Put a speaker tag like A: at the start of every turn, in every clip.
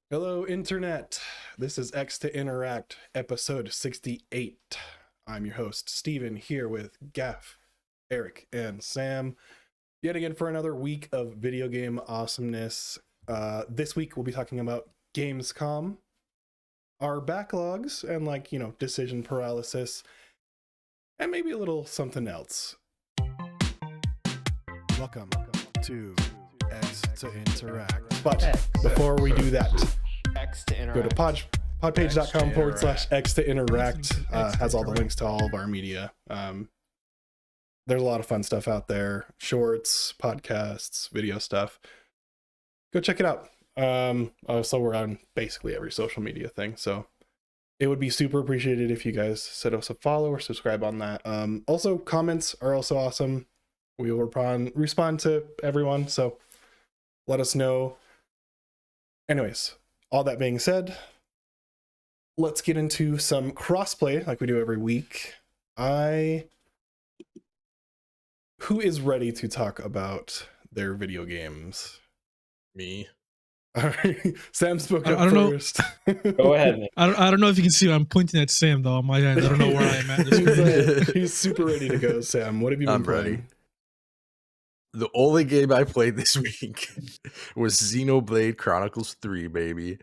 A: Hello, Internet. This is X to Interact, episode 68. I'm your host, Steven, here with Gaff, Eric, and Sam, yet again for another week of video game awesomeness. This week, we'll be talking about Gamescom, our backlogs, and decision paralysis, and maybe a little something else. Welcome to X to Interact. But before we do that,
B: X to interact.
A: go to podpage.com/X to Interact. Has all the links to all of our media. There's a lot of fun stuff out there. Shorts, podcasts, video stuff. Go check it out. So we're on basically every social media thing. So it would be super appreciated if you guys set us a follow or subscribe on that. Also, comments are also awesome. We will respond to everyone. So let us know. Anyways, all that being said, let's get into some crossplay like we do every week. Who is ready to talk about their video games?
C: Me.
A: All right, Sam spoke up
D: I don't
A: first.
B: Go ahead, Nick.
D: I don't know if you can see. I'm pointing at Sam though on my end. I don't know where I am at.
A: He's super ready to go. Sam, what have you been
C: I'm
A: playing?
C: ready. The only game I played this week was Xenoblade Chronicles 3, baby.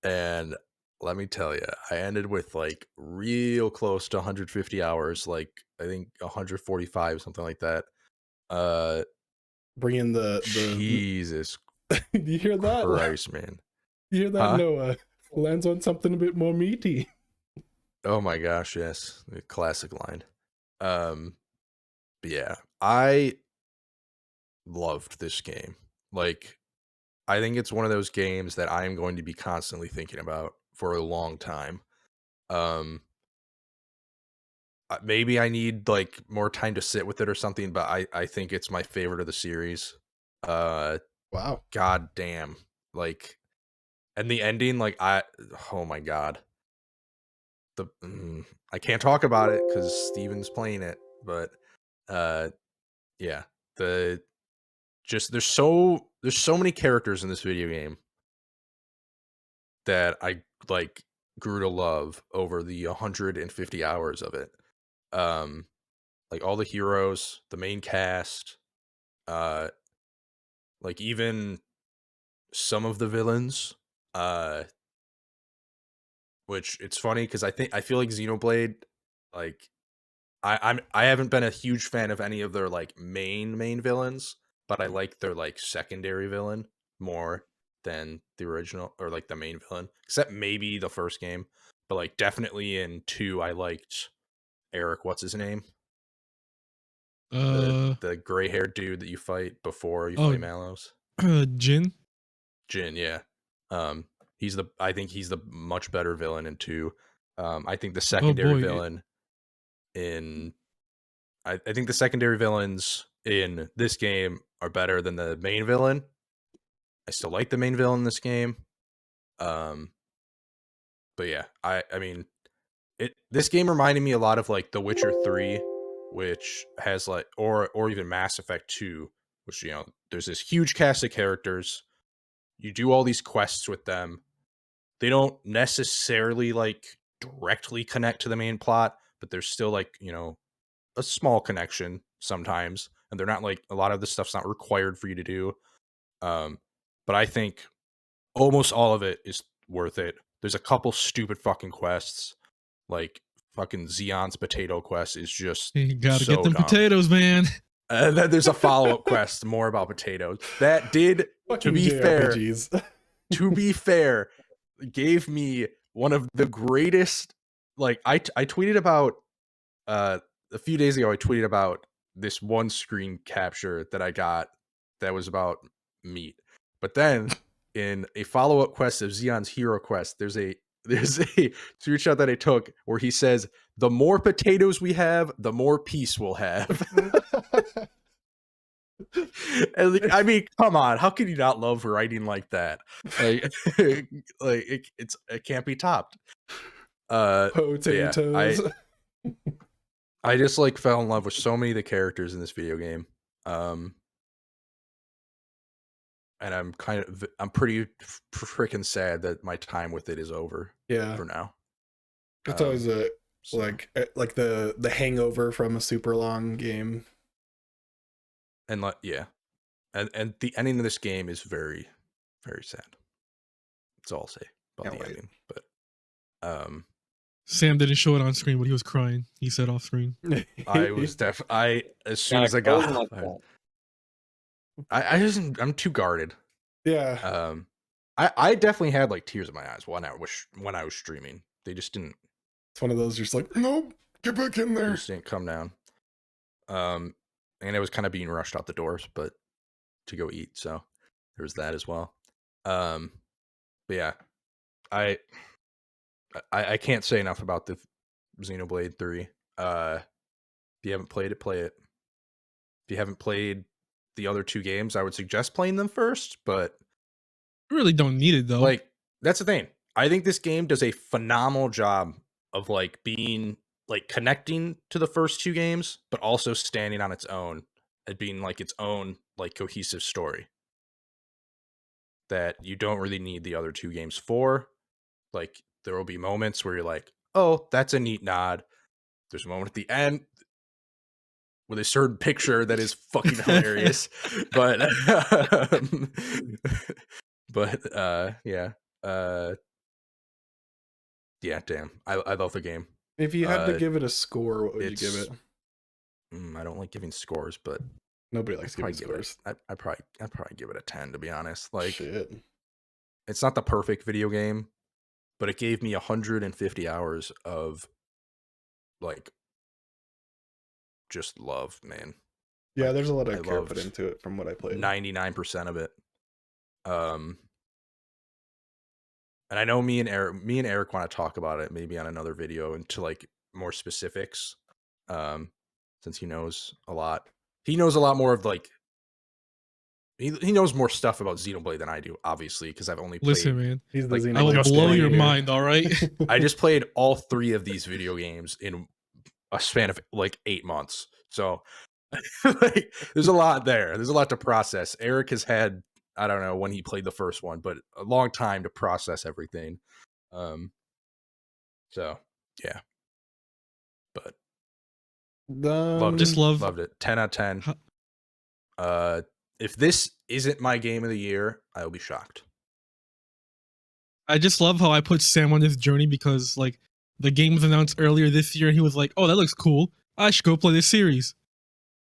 C: And let me tell you, I ended with like real close to 150 hours, like I think 145, something like that.
A: Bring in the
C: Jesus
A: you hear that?
C: Christ, man.
A: You hear that,
C: Huh?
A: Noah? Lands on something a bit more meaty.
C: Oh my gosh, yes. The classic line. But yeah, I loved this game. Like, I think it's one of those games that I am going to be constantly thinking about for a long time. Maybe I need like more time to sit with it or something, but I think it's my favorite of the series.
A: Wow.
C: God damn. Like, and the ending, like oh my god. I can't talk about it because Steven's playing it, but yeah, there's so many characters in this video game that I like grew to love over the 150 hours of it. Like all the heroes, the main cast, like even some of the villains. Which it's funny because I feel like Xenoblade, like I haven't been a huge fan of any of their like main villains, but I like their like secondary villain more than the original or like the main villain, except maybe the first game. But like definitely in 2, I liked Eric. What's his name? The gray haired dude that you fight before you fight Mallows.
D: Jin.
C: Jin, yeah. I think he's the much better villain in 2. I think the secondary villain I think the secondary villains in this game are better than the main villain. I still like the main villain in this game. But yeah, I mean this game reminded me a lot of like The Witcher 3, which has like or even Mass Effect 2, which there's this huge cast of characters. You do all these quests with them. They don't necessarily like directly connect to the main plot, but there's still like, a small connection sometimes, and they're not like a lot of the stuff's not required for you to do. But I think almost all of it is worth it. There's a couple stupid fucking quests, like fucking Xeon's potato quest is just
D: You gotta
C: so
D: get them
C: dumb.
D: potatoes, man.
C: And then there's a follow-up quest more about potatoes that did,
A: Fucking
C: to be fair,
A: JRPGs.
C: to be fair, gave me one of the greatest. Like I tweeted about a few days ago. I tweeted about this one screen capture that I got that was about meat. But then in a follow-up quest of Xeon's Hero Quest, there's a screenshot that I took where he says, "The more potatoes we have, the more peace we'll have." And like, I mean, come on, how can you not love writing like that? Like, it can't be topped.
A: Potatoes.
C: Yeah, I just like fell in love with so many of the characters in this video game. and I'm pretty freaking sad that my time with it is over
A: Yeah,
C: for now.
A: it's always a
C: So,
A: like the hangover from a super long game.
C: and yeah, and the ending of this game is very, very sad. That's all I'll say about
A: Can't
C: the
A: wait.
C: ending. But
D: Sam didn't show it on screen, but he was crying. He said off screen.
C: I was as soon as I got off, I'm too guarded.
A: Yeah.
C: I definitely had like tears in my eyes when I was streaming. They just didn't.
A: It's one of those just like, nope, get back in
C: They
A: there.
C: just didn't come down. And it was kind of being rushed out the doors, but to go eat, so there was that as well. But yeah, I can't say enough about the Xenoblade 3. If you haven't played it, play it. If you haven't played the other two games, I would suggest playing them first, but
D: You really don't need it though.
C: like that's the thing. I think this game does a phenomenal job of like being like connecting to the first two games, but also standing on its own and being like its own like cohesive story that you don't really need the other two games for. Like there will be moments where you're like, oh, that's a neat nod. There's a moment at the end with a certain picture that is fucking hilarious. But yeah. Yeah, damn. I love the game.
A: If you had to give it a score, what would you give it?
C: I don't like giving scores, but
A: nobody likes giving scores.
C: I'd probably give it a 10, to be honest. Like,
A: shit.
C: It's not the perfect video game, but it gave me 150 hours of like just love, man.
A: Yeah,
C: like,
A: there's a lot of care put into it from what I played.
C: 99% of it. And I know me and Eric want to talk about it maybe on another video into like more specifics. Since he knows a lot. He knows a lot more of like he knows more stuff about Xenoblade than I do, obviously, because I've only played.
D: Listen, man,
A: he's the
D: I will blow your mind. All right,
C: I just played all 3 of these video games in a span of like 8 months, so like, there's a lot there. There's a lot to process. Eric has had, I don't know when he played the first one, but a long time to process everything. So yeah, but loved it. 10 out of 10. If this isn't my game of the year, I'll be shocked.
D: I just love how I put Sam on this journey because like the game was announced earlier this year and he was like, oh, that looks cool. I should go play this series.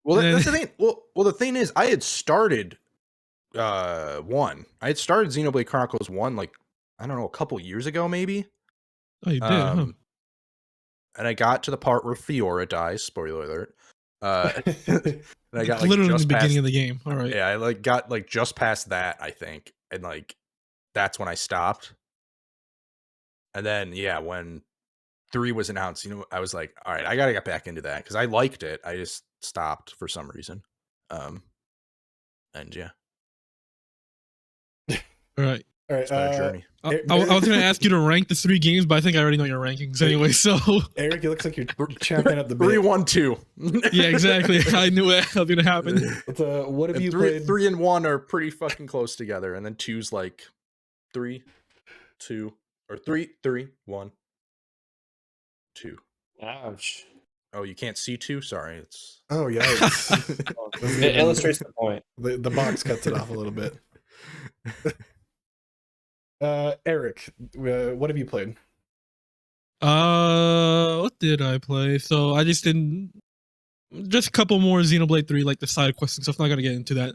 C: Well, that's the thing. Well, the thing is, I had started 1. I had started Xenoblade Chronicles 1 like, I don't know, a couple years ago maybe.
D: Oh, you did, huh?
C: And I got to the part where Fiora dies, spoiler alert. And I got like
D: literally
C: just
D: in the beginning of the game. All right.
C: Yeah, I like got like just past that, I think. And like that's when I stopped. And then yeah, when 3 was announced, I was like, all right, I gotta get back into that because I liked it. I just stopped for some reason. And yeah.
D: All right.
C: It's been a journey.
D: I was going to ask you to rank the 3 games, but I think I already know your rankings anyway. So
A: Eric, it looks like you're champing at the bit.
C: 3, 1, 2.
D: Yeah, exactly. I knew that was going to happen.
A: What have you
C: 3,
A: played?
C: 3 and 1 are pretty fucking close together, and then 2's like 3, 2, or 3, 3, 1, 2.
B: Ouch.
C: Oh, you can't see 2? Sorry, it's.
A: Oh yeah.
B: It illustrates the point.
A: The box cuts it off a little bit. Eric, what have you played?
D: What did I play? So I just didn't. Just a couple more Xenoblade 3, like the side quests and stuff. Not gonna get into that.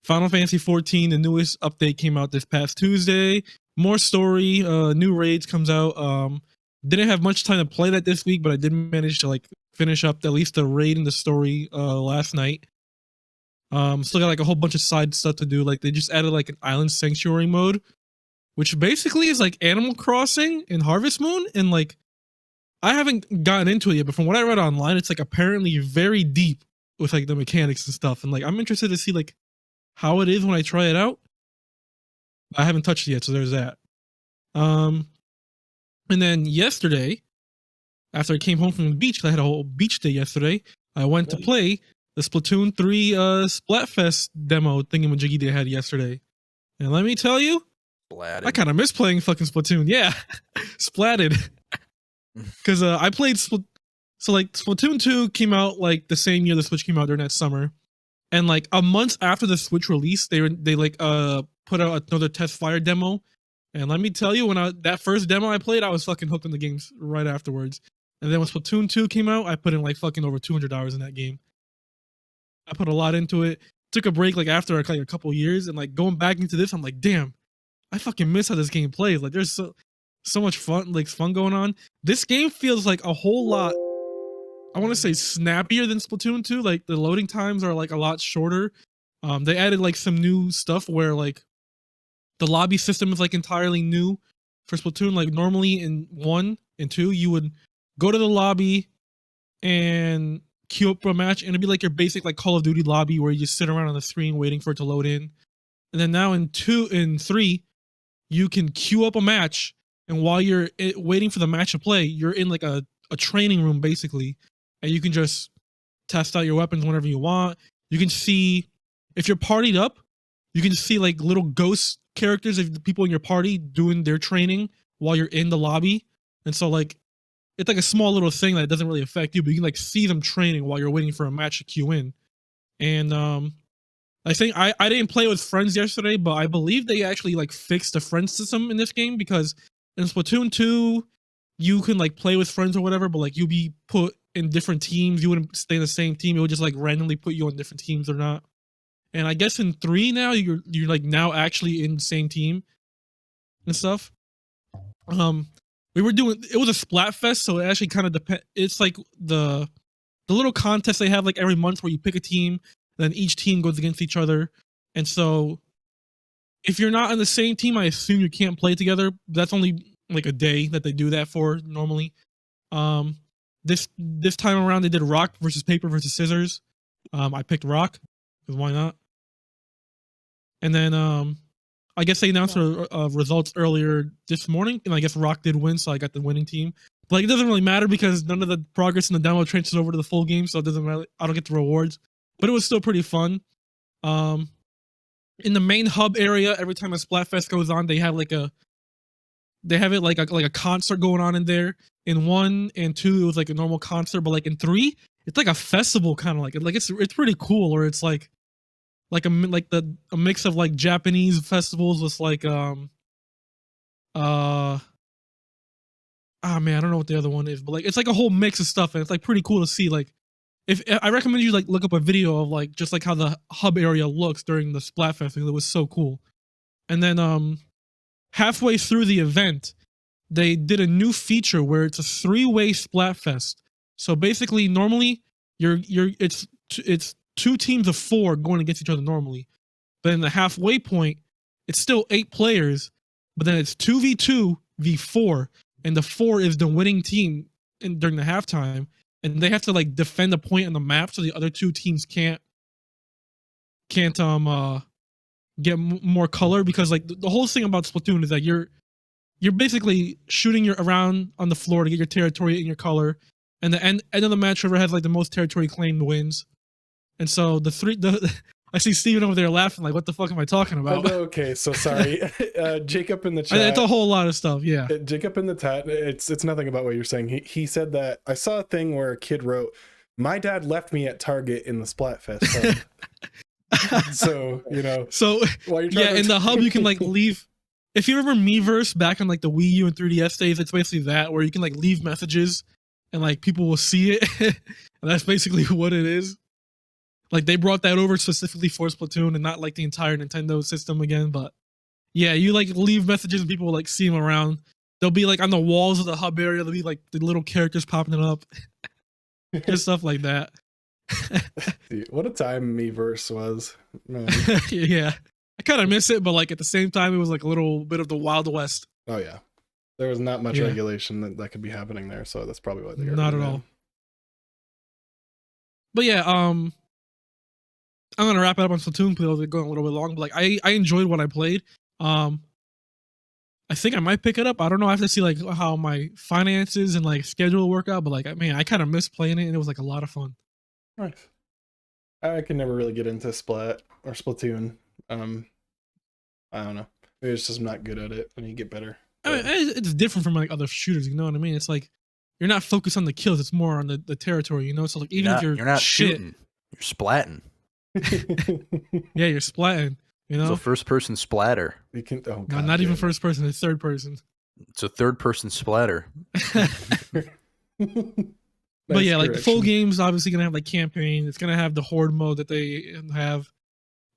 D: Final Fantasy 14, the newest update came out this past Tuesday. More story, new raids comes out. Didn't have much time to play that this week, but I did manage to like finish up at least the raid in the story last night. Still got like a whole bunch of side stuff to do. Like they just added like an island sanctuary mode, which basically is like Animal Crossing in Harvest Moon. And like I haven't gotten into it yet, but from what I read online, it's like apparently very deep with like the mechanics and stuff. And like I'm interested to see like how it is when I try it out. I haven't touched it yet, so there's that. And then yesterday, after I came home from the beach, 'cause I had a whole beach day yesterday, I went to play the Splatoon 3 Splatfest demo thingamajiggy they had yesterday. And let me tell you, I kind of miss playing fucking Splatoon. Yeah, splatted. Because I played so like Splatoon 2 came out like the same year the Switch came out during that summer, and like a month after the Switch release, they like put out another test fire demo. And let me tell you, when that first demo I played, I was fucking hooked on the games right afterwards. And then when Splatoon 2 came out, I put in like fucking over 200 hours in that game. I put a lot into it. Took a break like after like a couple years, and like going back into this, I'm like, damn, I fucking miss how this game plays. Like there's so much fun going on. This game feels like a whole lot, I want to say, snappier than Splatoon 2. Like the loading times are like a lot shorter. They added like some new stuff where like the lobby system is like entirely new for Splatoon. Like normally in 1 and 2, you would go to the lobby and queue up for a match, and it'd be like your basic like Call of Duty lobby where you just sit around on the screen waiting for it to load in. And then now in 2 and 3, you can queue up a match, and while you're waiting for the match to play, you're in like a training room basically, and you can just test out your weapons whenever you want. You can see, if you're partied up, you can see like little ghost characters of the people in your party doing their training while you're in the lobby. And so like it's like a small little thing that doesn't really affect you, but you can like see them training while you're waiting for a match to queue in. And I think I didn't play with friends yesterday, but I believe they actually like fixed the friend system in this game, because in Splatoon 2 you can like play with friends or whatever, but like you'll be put in different teams. You wouldn't stay in the same team. It would just like randomly put you on different teams or not. And I guess in 3 now you're like now actually in the same team and stuff. We were doing, it was a Splatfest, so it actually kind of depends. It's like the little contest they have like every month where you pick a team, then each team goes against each other. And so if you're not on the same team, I assume you can't play together. That's only like a day that they do that for normally. This time around they did rock versus paper versus scissors. I picked rock because why not? And then I guess they announced results earlier this morning, and I guess rock did win, so I got the winning team. But like, it doesn't really matter because none of the progress in the demo transfers over to the full game, so it doesn't really, I don't get the rewards. But it was still pretty fun. In the main hub area, every time a Splatfest goes on, they have like a concert going on in there. In 1 and 2, it was like a normal concert, but like in 3, it's like a festival kind of like it's pretty cool. Or it's like a mix of like Japanese festivals with like man, I don't know what the other one is, but like it's like a whole mix of stuff, and it's like pretty cool to see. Like, if I recommend you like look up a video of like just like how the hub area looks during the Splatfest, because it was so cool. And then halfway through the event, they did a new feature where it's a 3-way Splatfest. So basically, normally it's 2 teams of 4 going against each other normally. But in the halfway point, it's still 8 players, but then it's 2v2 v4, and the 4 is the winning team during the halftime, and they have to like defend a point on the map so the other 2 teams can't get more color, because like the whole thing about Splatoon is that you're basically shooting around on the floor to get your territory and your color, and the end of the match, whoever has like the most territory claimed wins. And so I see Steven over there laughing like, what the fuck am I talking about?
A: Okay, so sorry. Jacob in the chat.
D: It's a whole lot of stuff, yeah.
A: Jacob in the chat, it's nothing about what you're saying. He said that I saw a thing where a kid wrote, "My dad left me at Target in the Splatfest." So, you know. So,
D: in the hub you can like leave. If you remember Miiverse back on like the Wii U and 3DS days, it's basically that, where you can like leave messages and like people will see it. And that's basically what it is. Like they brought that over specifically for Splatoon and not like the entire Nintendo system again. But yeah, you like leave messages and people will like see them around. They'll be like on the walls of the hub area. There'll be like the little characters popping up. Just stuff like that.
A: Dude, what a time Miiverse was. Man.
D: Yeah. I kind of miss it, but like at the same time, it was like a little bit of the Wild West.
A: Oh yeah. There was not much regulation that could be happening there, so that's probably why they got
D: not at all. But yeah, I'm gonna wrap it up on Splatoon because it's going a little bit long. But like, I enjoyed what I played. I think I might pick it up. I don't know. I have to see like how my finances and like schedule work out. But like, man, I kind of miss playing it, and it was like a lot of fun.
A: Nice. I can never really get into Splat or Splatoon. I don't know. Maybe it's just I'm not good at it. I need to get better.
D: I mean, it's different from like other shooters. You know what I mean? It's like you're not focused on the kills. It's more on the territory. You know, so like even if
C: you're not
D: shit,
C: shooting, you're splatting.
D: yeah, you're splatting. You
C: It's
D: know,
C: a first-person splatter.
A: You can. Oh,
D: no,
A: God,
D: not even
A: damn
D: first person. It's third person.
C: It's a third-person splatter.
A: it.
D: But
A: Nice
D: yeah, like the full
A: correction.
D: game's obviously gonna have like campaign. It's gonna have the horde mode that they have.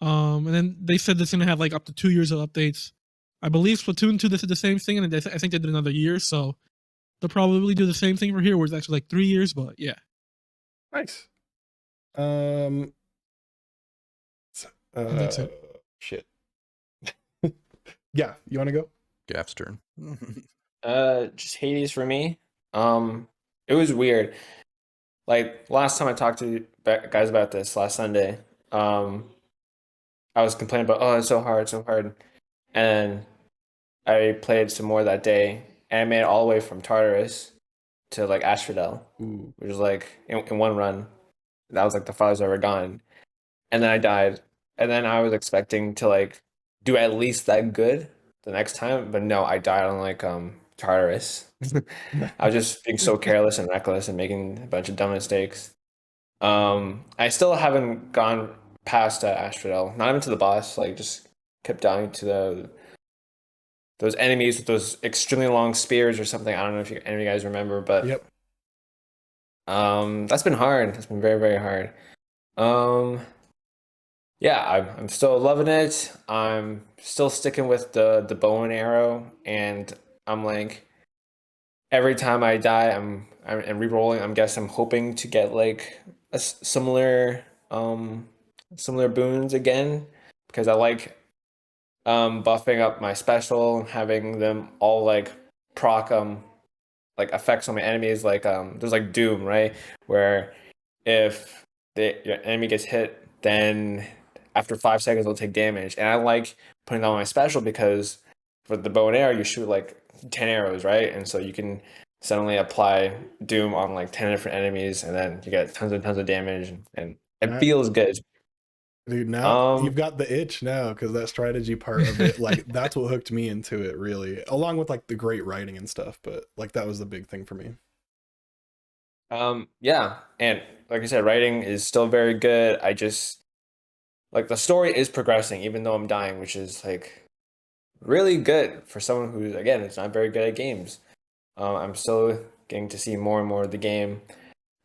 D: And then they said it's gonna have like up to 2 years of updates. I believe Splatoon 2 they did the same thing, and I think they did another year. So they'll probably do the same thing for here, where it's actually like 3 years. But yeah,
A: Nice.
D: That's it.
A: Shit. Yeah, you want to go?
C: Gaff's turn.
B: Just Hades for me. It was weird. Like last time I talked to guys about this last Sunday, I was complaining about, oh, it's so hard, and I played some more that day, and I made it all the way from Tartarus to like Asphodel,
A: Ooh.
B: which was like in one run. That was like the farthest I've ever gone, and then I died, and then I was expecting to like do at least that good the next time, but no, I died on like Tartarus. I was just being so careless and reckless and making a bunch of dumb mistakes. I still haven't gone past Asphodel, not even to the boss. Like just kept dying to those enemies with those extremely long spears or something. I don't know if any of you guys remember, but
A: Yep.
B: that's been hard. That's been very, very hard. Yeah, I'm still loving it. I'm still sticking with the bow and arrow, and I'm like every time I die, I'm re-rolling. I'm hoping to get like a similar boons again because I like buffing up my special, having them all like proc like effects on my enemies. Like there's like Doom, right, where if your enemy gets hit, then after 5 seconds they'll take damage. And I like putting that on my special because for the bow and arrow you shoot like 10 arrows, right? And so you can suddenly apply Doom on like 10 different enemies, and then you get tons and tons of damage, and it feels good.
A: Dude, now you've got the itch now because that strategy part of it, like that's what hooked me into it really, along with like the great writing and stuff. But like that was the big thing for me.
B: Yeah, and like I said, writing is still very good. I just like the story is progressing even though I'm dying, which is like really good for someone who's again is not very good at games. I'm still getting to see more and more of the game.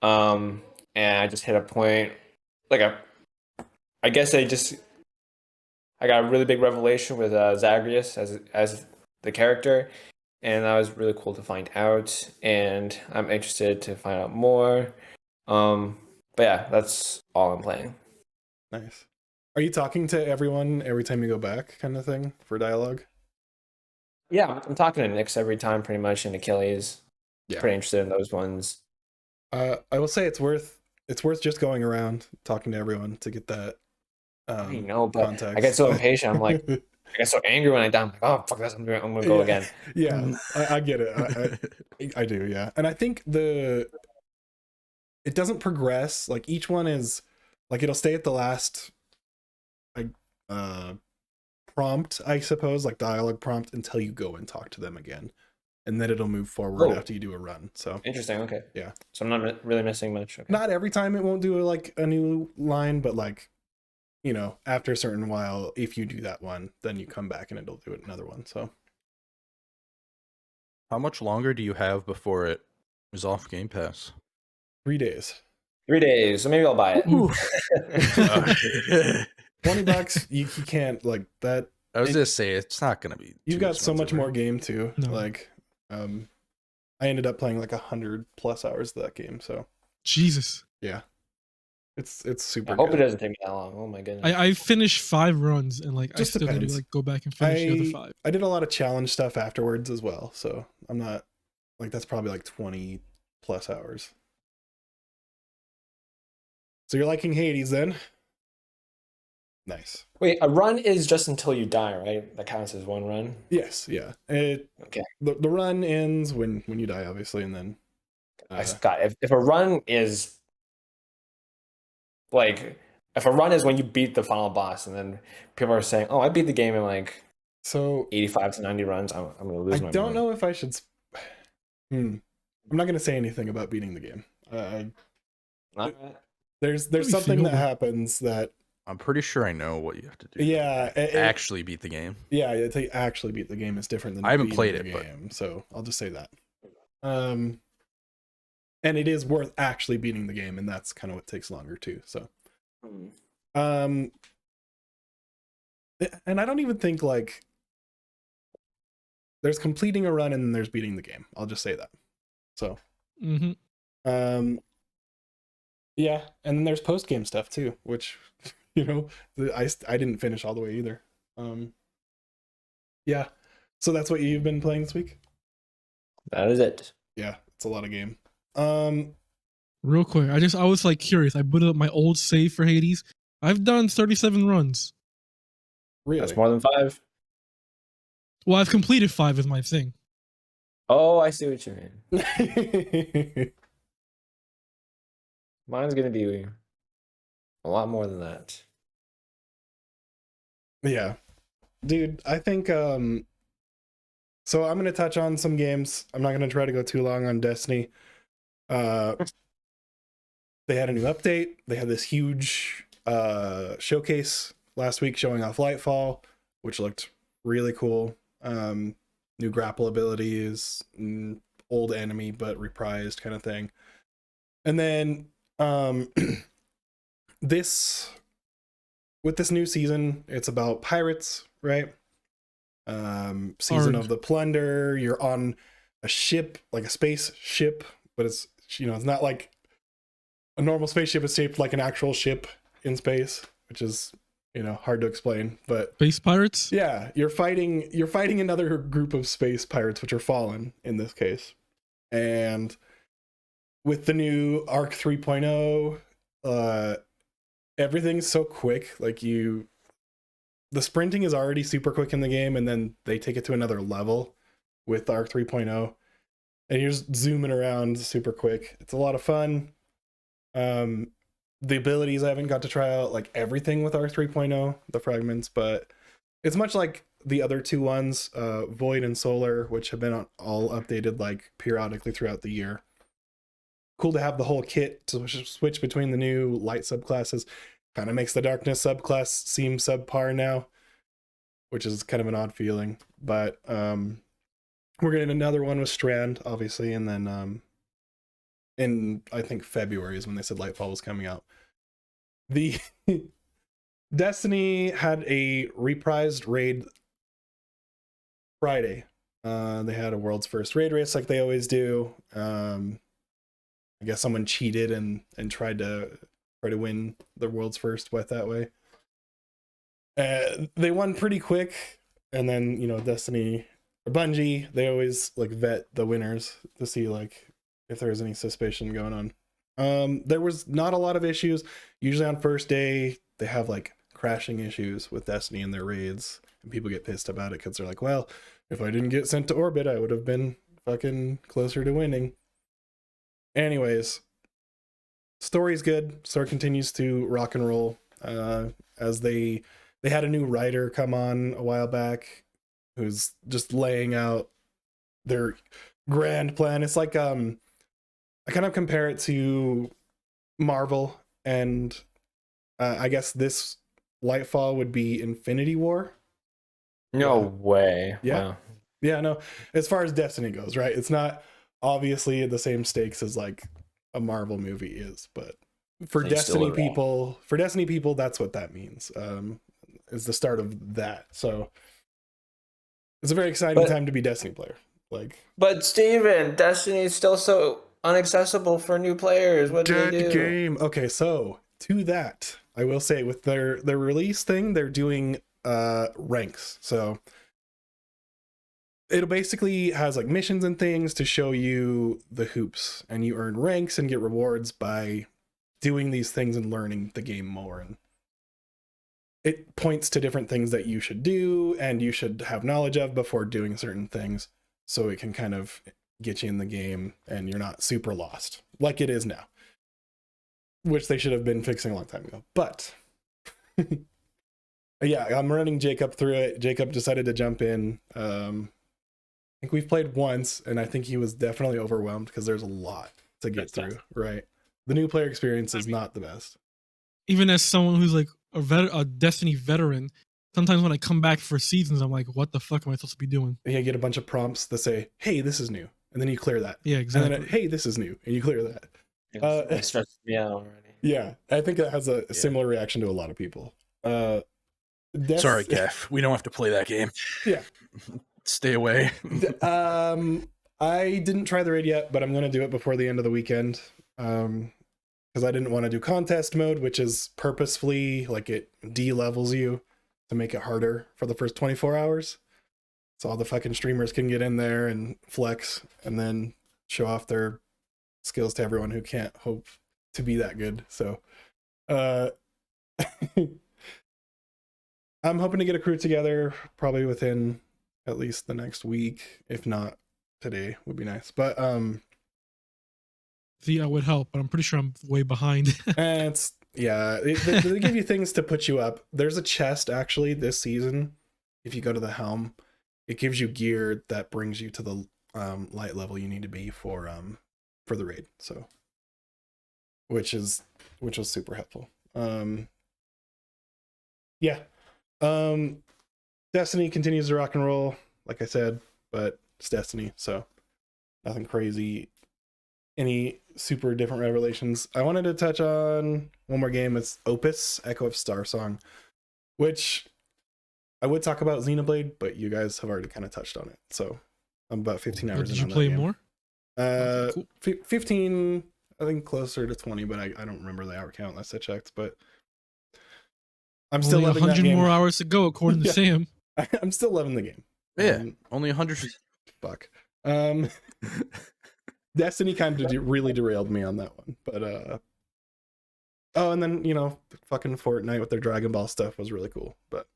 B: And I just hit a point like I guess I got a really big revelation with Zagreus as the character, and that was really cool to find out, and I'm interested to find out more. But yeah, that's all I'm playing.
A: Nice. Are you talking to everyone every time you go back, kind of thing, for dialogue?
B: Yeah, I'm talking to Nyx every time, pretty much, and Achilles.
A: Yeah.
B: Pretty interested in those ones.
A: I will say it's worth just going around talking to everyone to get that.
B: I know, but
A: context.
B: I get so impatient. I'm like, I get so angry when I die. I'm like, oh fuck this! I'm gonna go again.
A: Yeah, I get it. I do. Yeah, and I think it doesn't progress. Like each one is like it'll stay at the last like prompt, I suppose, like dialogue prompt until you go and talk to them again, and then it'll move forward after you do a run. So
B: interesting. Okay.
A: Yeah.
B: So I'm not really missing much. Okay.
A: Not every time it won't do like a new line, but like, you know, after a certain while, if you do that one, then you come back and it'll do another one. So
C: How much longer do you have before it is off Game Pass?
A: 3 days.
B: 3 days. So maybe I'll buy it.
A: $20, you can't like that.
C: I was gonna say it's not gonna be.
A: You've got so much
C: expensive,
A: more
C: right?
A: game too.
D: No.
A: Like, I ended up playing like 100+ hours of that game. So
D: Jesus.
A: yeah, it's super.
B: I hope
A: good.
B: it doesn't take me that long. Oh my goodness.
D: I finished 5 runs and like
A: Just
D: I still need
A: depends.
D: to like go back and finish the other 5.
A: I did a lot of challenge stuff afterwards as well. So I'm not like that's probably like 20+ hours. So you're liking Hades then? Nice.
B: Wait, a run is just until you die, right? That counts as one run.
A: Yes, yeah.
B: Okay.
A: The run ends when you die, obviously, and then
B: Scott, if a run is like If a run is when you beat the final boss, and then people are saying, "Oh, I beat the game in like
A: So
B: 85 to 90 runs," I'm gonna lose my
A: I don't
B: mind.
A: know if I should. I'm not gonna say anything about beating the game.
B: Alright.
A: There's
D: me
A: something
D: see,
A: that
D: hold on.
A: happens that
C: I'm pretty sure I know what you have to do.
A: Yeah,
C: to actually beat the game.
A: yeah, to actually beat the game is different than
C: I haven't
A: beating
C: played
A: the
C: it, but-
A: game. So I'll just say that. And it is worth actually beating the game, and that's kind of what takes longer too. So, and I don't even think like there's completing a run and then there's beating the game. I'll just say that. So, yeah, and then there's post game stuff too, which I didn't finish all the way either. Yeah, so that's what you've been playing this week.
B: That is it.
A: Yeah, it's a lot of game.
D: Real quick, I was like curious. I booted up my old save for Hades. I've done 37 runs.
A: Really?
B: That's more than 5.
D: Well, I've completed 5 is my thing.
B: Oh, I see what you mean. Mine's gonna be a lot more than that.
A: Yeah, dude, I think so I'm going to touch on some games. I'm not going to try to go too long on Destiny. They had a new update. They had this huge showcase last week showing off Lightfall, which looked really cool. New grapple abilities, old enemy but reprised kind of thing. And then with this new season, it's about pirates, right? Season of the Plunder. You're on a ship, like a space ship, but it's it's not like a normal spaceship. It's shaped like an actual ship in space, which is hard to explain. But
D: Space pirates?
A: yeah, you're fighting another group of space pirates, which are fallen in this case. And with the new Arc 3.0, everything's so quick. Like the sprinting is already super quick in the game, and then they take it to another level with Arc 3.0, and you're just zooming around super quick. It's a lot of fun. The abilities I haven't got to try out like everything with Arc 3.0, the fragments, but it's much like the other two ones, Void and Solar, which have been all updated like periodically throughout the year. Cool to have the whole kit to switch between the new light subclasses. Kind of makes the darkness subclass seem subpar now, which is kind of an odd feeling. But we're getting another one with Strand, obviously, and then in I think February is when they said Lightfall was coming out. The Destiny had a reprised raid Friday. They had a world's first raid race like they always do. I guess someone cheated and tried to win the world's first with that way. They won pretty quick, and then Destiny, Bungie, they always like vet the winners to see like if there was any suspicion going on. There was not a lot of issues. Usually on first day they have like crashing issues with Destiny in their raids, and people get pissed about it because they're like, well, if I didn't get sent to orbit, I would have been fucking closer to winning. Anyways, story's good. Story continues to rock and roll. As they had a new writer come on a while back who's just laying out their grand plan. It's like I kind of compare it to Marvel, and I guess this Lightfall would be Infinity War.
B: No way.
A: Yeah.
B: Wow.
A: Yeah, no. As far as Destiny goes, right? It's not obviously the same stakes as like a Marvel movie is, but for
B: They
A: Destiny
B: still are.
A: people, that's what that means. Is the start of that. So it's a very exciting time to be Destiny player. Like,
B: But Steven, Destiny is still so inaccessible for new players. What do they do?
A: game. Okay, so to that, I will say with their release thing, they're doing ranks. So it basically has like missions and things to show you the hoops, and you earn ranks and get rewards by doing these things and learning the game more. And it points to different things that you should do and you should have knowledge of before doing certain things, so it can kind of get you in the game and you're not super lost like it is now, which they should have been fixing a long time ago. But Yeah, I'm running Jacob through it. Jacob decided to jump in. I think we've played once, and I think he was definitely overwhelmed because there's a lot to get through, right? The new player experience is not the best.
D: Even as someone who's like a Destiny veteran, sometimes when I come back for seasons, I'm like, what the fuck am I supposed to be doing?
A: You get a bunch of prompts that say, hey, this is new. And then you clear that.
D: Yeah, exactly.
A: And then, hey, this is new. And you clear that.
B: It stresses me out already.
A: Yeah, I think it has a similar reaction to a lot of people.
C: Sorry, Kev. We don't have to play that game.
A: Yeah.
C: Stay away.
A: I didn't try the raid yet, but I'm going to do it before the end of the weekend. Because I didn't want to do contest mode, which is purposefully like it de-levels you to make it harder for the first 24 hours. So all the fucking streamers can get in there and flex and then show off their skills to everyone who can't hope to be that good. So I'm hoping to get a crew together probably within at least the next week. If not today, would be nice. But
D: See, I would help, but I'm pretty sure I'm way behind.
A: they give you things to put you up. There's a chest actually this season. If you go to the helm, it gives you gear that brings you to the light level you need to be for the raid. So, which was super helpful. Destiny continues to rock and roll, like I said, but it's Destiny, so nothing crazy. Any super different revelations. I wanted to touch on one more game. It's Opus, Echo of Star Song, which I would talk about Xenoblade, but you guys have already kind of touched on it. So I'm about 15 hours in.
D: Did you play more?
A: Cool. 15, I think closer to 20, but I don't remember the hour count last I checked. But I'm still loving
D: 100
A: that game.
D: more hours to go, according to Sam.
A: I'm still loving the game.
C: Yeah, only 100.
A: Fuck. Destiny kind of really derailed me on that one, but and then fucking Fortnite with their Dragon Ball stuff was really cool. But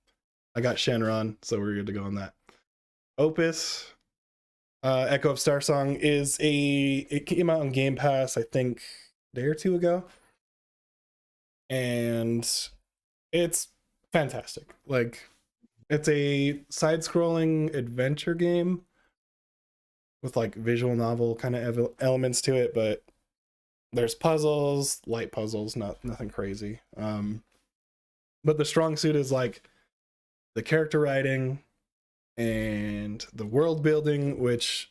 A: I got Shenron, so we're good to go on that. Opus, Echo of Star Song it came out on Game Pass I think a day or two ago, and it's fantastic. Like, it's a side-scrolling adventure game with like visual novel kind of elements to it, but there's puzzles, light puzzles, nothing crazy. But the strong suit is like the character writing and the world building, which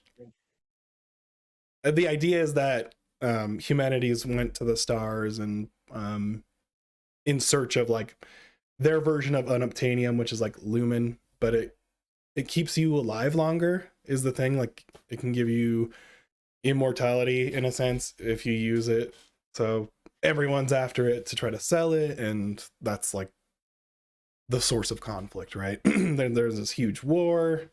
A: the idea is that humanities went to the stars and in search of like their version of unobtainium, which is like lumen, but it keeps you alive longer is the thing. Like, it can give you immortality in a sense if you use it. So everyone's after it to try to sell it, and that's like the source of conflict, right? Then there's this huge war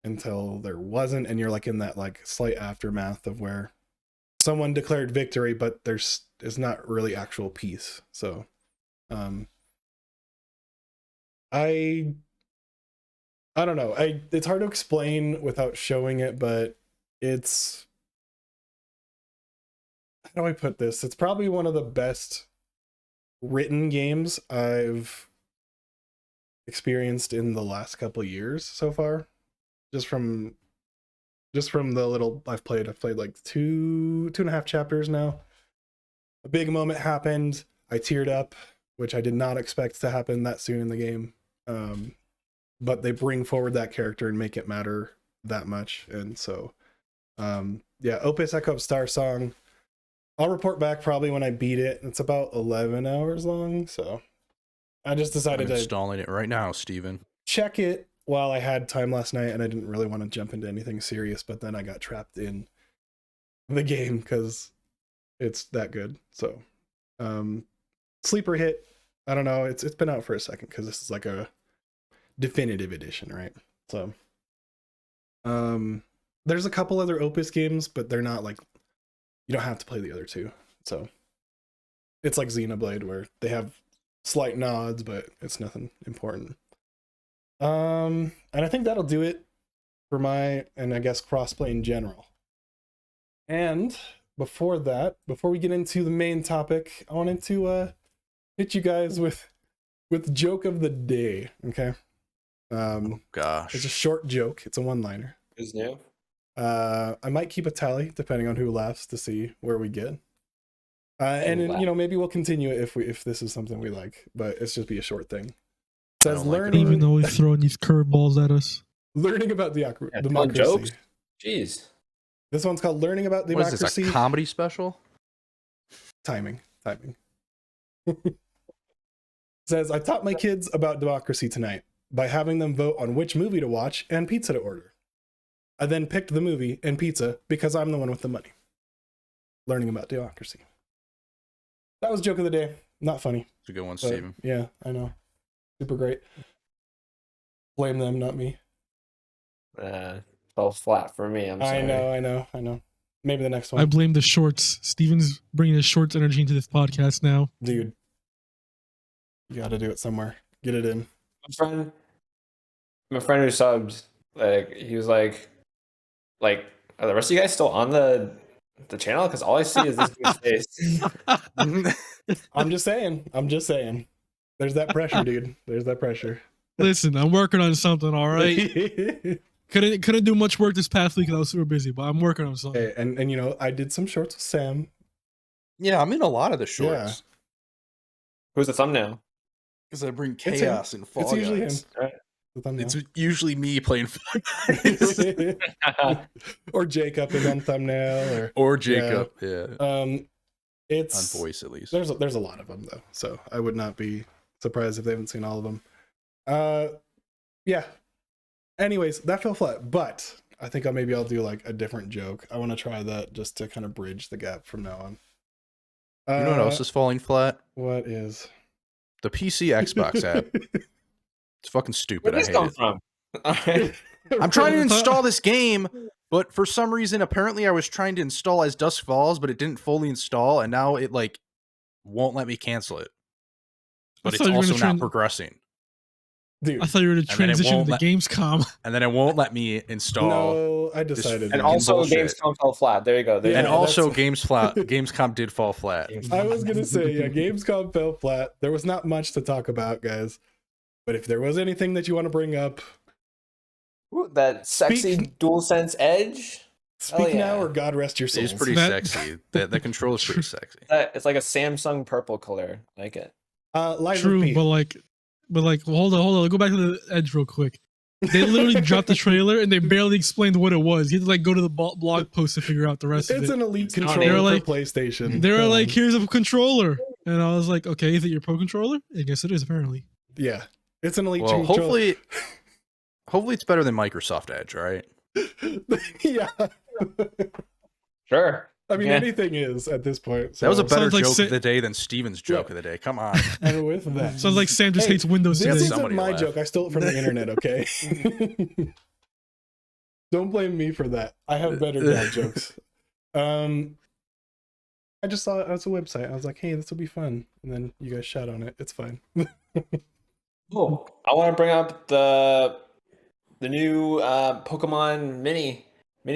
A: until there wasn't, and you're like in that like slight aftermath of where someone declared victory, but it's not really actual peace. So I don't know. It's hard to explain without showing it, but it's, how do I put this? It's probably one of the best written games I've experienced in the last couple of years so far. Just from the little I've played like two and a half chapters now. A big moment happened. I teared up, which I did not expect to happen that soon in the game. But they bring forward that character and make it matter that much. And so, Opus Echo of Star Song. I'll report back probably when I beat it. It's about 11 hours long. So I just decided to
C: installing it right now, Steven.
A: Check it while I had time last night, and I didn't really want to jump into anything serious, but then I got trapped in the game because it's that good. So, sleeper hit. I don't know. It's been out for a second because this is like a definitive edition, right? So there's a couple other Opus games, but they're not like, you don't have to play the other two. So it's like Xenoblade where they have slight nods, but it's nothing important. And I think that'll do it for and I guess crossplay in general. And before we get into the main topic, I wanted to hit you guys with with joke of the day. Okay.
C: Oh gosh.
A: It's a short joke. It's a one-liner.
B: Who's new?
A: I might keep a tally depending on who laughs to see where we get. And then,
B: laugh.
A: you know, maybe we'll continue it if this is something we like, but it's just be a short thing. It
C: I
A: says
C: don't like it
A: learning
D: Even though he's throwing these curveballs at us.
A: learning about
B: Yeah,
A: democracy.
B: jokes? Jeez.
A: This one's called learning about
C: What is
A: democracy.
C: this, a comedy special?
A: Timing. Says I taught my kids about democracy tonight by having them vote on which movie to watch and pizza to order. I then picked the movie and pizza because I'm the one with the money. Learning about democracy. That was joke of the day. Not funny.
C: It's a good one,
A: But,
C: Steven.
A: yeah, I know. Super great. Blame them, not me.
B: Fell flat for me. I'm sorry.
A: I know. Maybe the next
D: I
A: one.
D: blame the shorts. Steven's bringing his shorts energy into this podcast now.
A: Dude. You gotta do it somewhere. Get it in.
B: My friend who subbed, like, he was like, are the rest of you guys still on the channel? Because all I see is this dude's face.
A: I'm just saying. There's that pressure, dude. There's that pressure.
D: Listen, I'm working on something, all right? Couldn't do much work this past week because I was super busy, but I'm working on something.
A: Hey, and you know, I did some shorts with Sam.
C: Yeah, I'm in a lot of the shorts.
B: Who's the thumbnail?
C: Because I bring
A: him.
C: chaos and Fall
A: It's usually
C: Guys.
A: him. The thumbnail.
C: It's usually me playing Fall Guys.
A: Or Jacob is on thumbnail,
C: Or Jacob, yeah.
A: It's
C: On voice, at least.
A: there's a lot of them though, so I would not be surprised if they haven't seen all of them. Yeah. Anyways, that fell flat, but I think maybe I'll do like a different joke. I want to try that just to kind of bridge the gap from now on.
C: You know what else is falling flat?
A: What is
C: The PC Xbox app. It's fucking stupid.
B: Where
C: I
B: did this
C: hate
B: come
C: it.
B: from?
C: I'm trying to install this game, but for some reason, apparently I was trying to install As Dusk Falls, but it didn't fully install, and now it like won't let me cancel it. But
D: I
C: it's
D: thought you were
C: also
D: gonna
C: not progressing.
A: Dude?
D: I thought you were to
C: And then it
D: transition
C: won't
D: to Gamescom.
C: And then it won't let me install.
A: No, I decided.
B: And
C: fucking
B: also
C: bullshit.
B: Gamescom fell flat. There you go. There
A: Yeah,
C: And
B: you go.
C: also
A: that's-
C: Gamescom did fall flat.
A: I was gonna say, yeah, Gamescom fell flat. There was not much to talk about, guys. But if there was anything that you want to bring up,
B: Ooh, that sexy DualSense Edge.
A: speak
B: yeah.
A: now or God rest your soul.
C: It's pretty
D: That-
C: sexy. The controller's pretty sexy.
B: It's like a Samsung purple color. I like it.
A: Live
D: True,
A: with Pete.
D: but like, hold on. Go back to the Edge real quick. They literally dropped the trailer and they barely explained what it was. You had to like go to the blog post to figure out the rest of
A: It's
D: it.
A: an elite
B: not
A: controller
D: even-
A: for PlayStation.
D: They were
A: Come
D: like,
A: on.
D: "Here's a controller," and I was like, "Okay, is it your pro controller?" I guess it is apparently.
A: Yeah, it's an elite
C: Well,
A: controller.
C: hopefully it's better than Microsoft Edge, right?
A: Yeah,
B: Sure.
A: I mean
B: Yeah.
A: anything is at this point. So.
C: That was a better
D: Sounds like
C: joke
D: Sa-
C: of the day than Steven's joke of the day. Come on.
A: And with that.
D: Sounds like Sam just
A: Hey,
D: hates Windows
A: This
D: today.
A: isn't
C: Somebody
A: my
C: laugh.
A: joke. I stole it from the internet. Okay. Don't blame me for that. I have better dad jokes. I just saw it as a website. I was like, hey, this will be fun. And then you guys shot on it. It's fine.
B: Oh, I want to bring up the new Pokemon Mini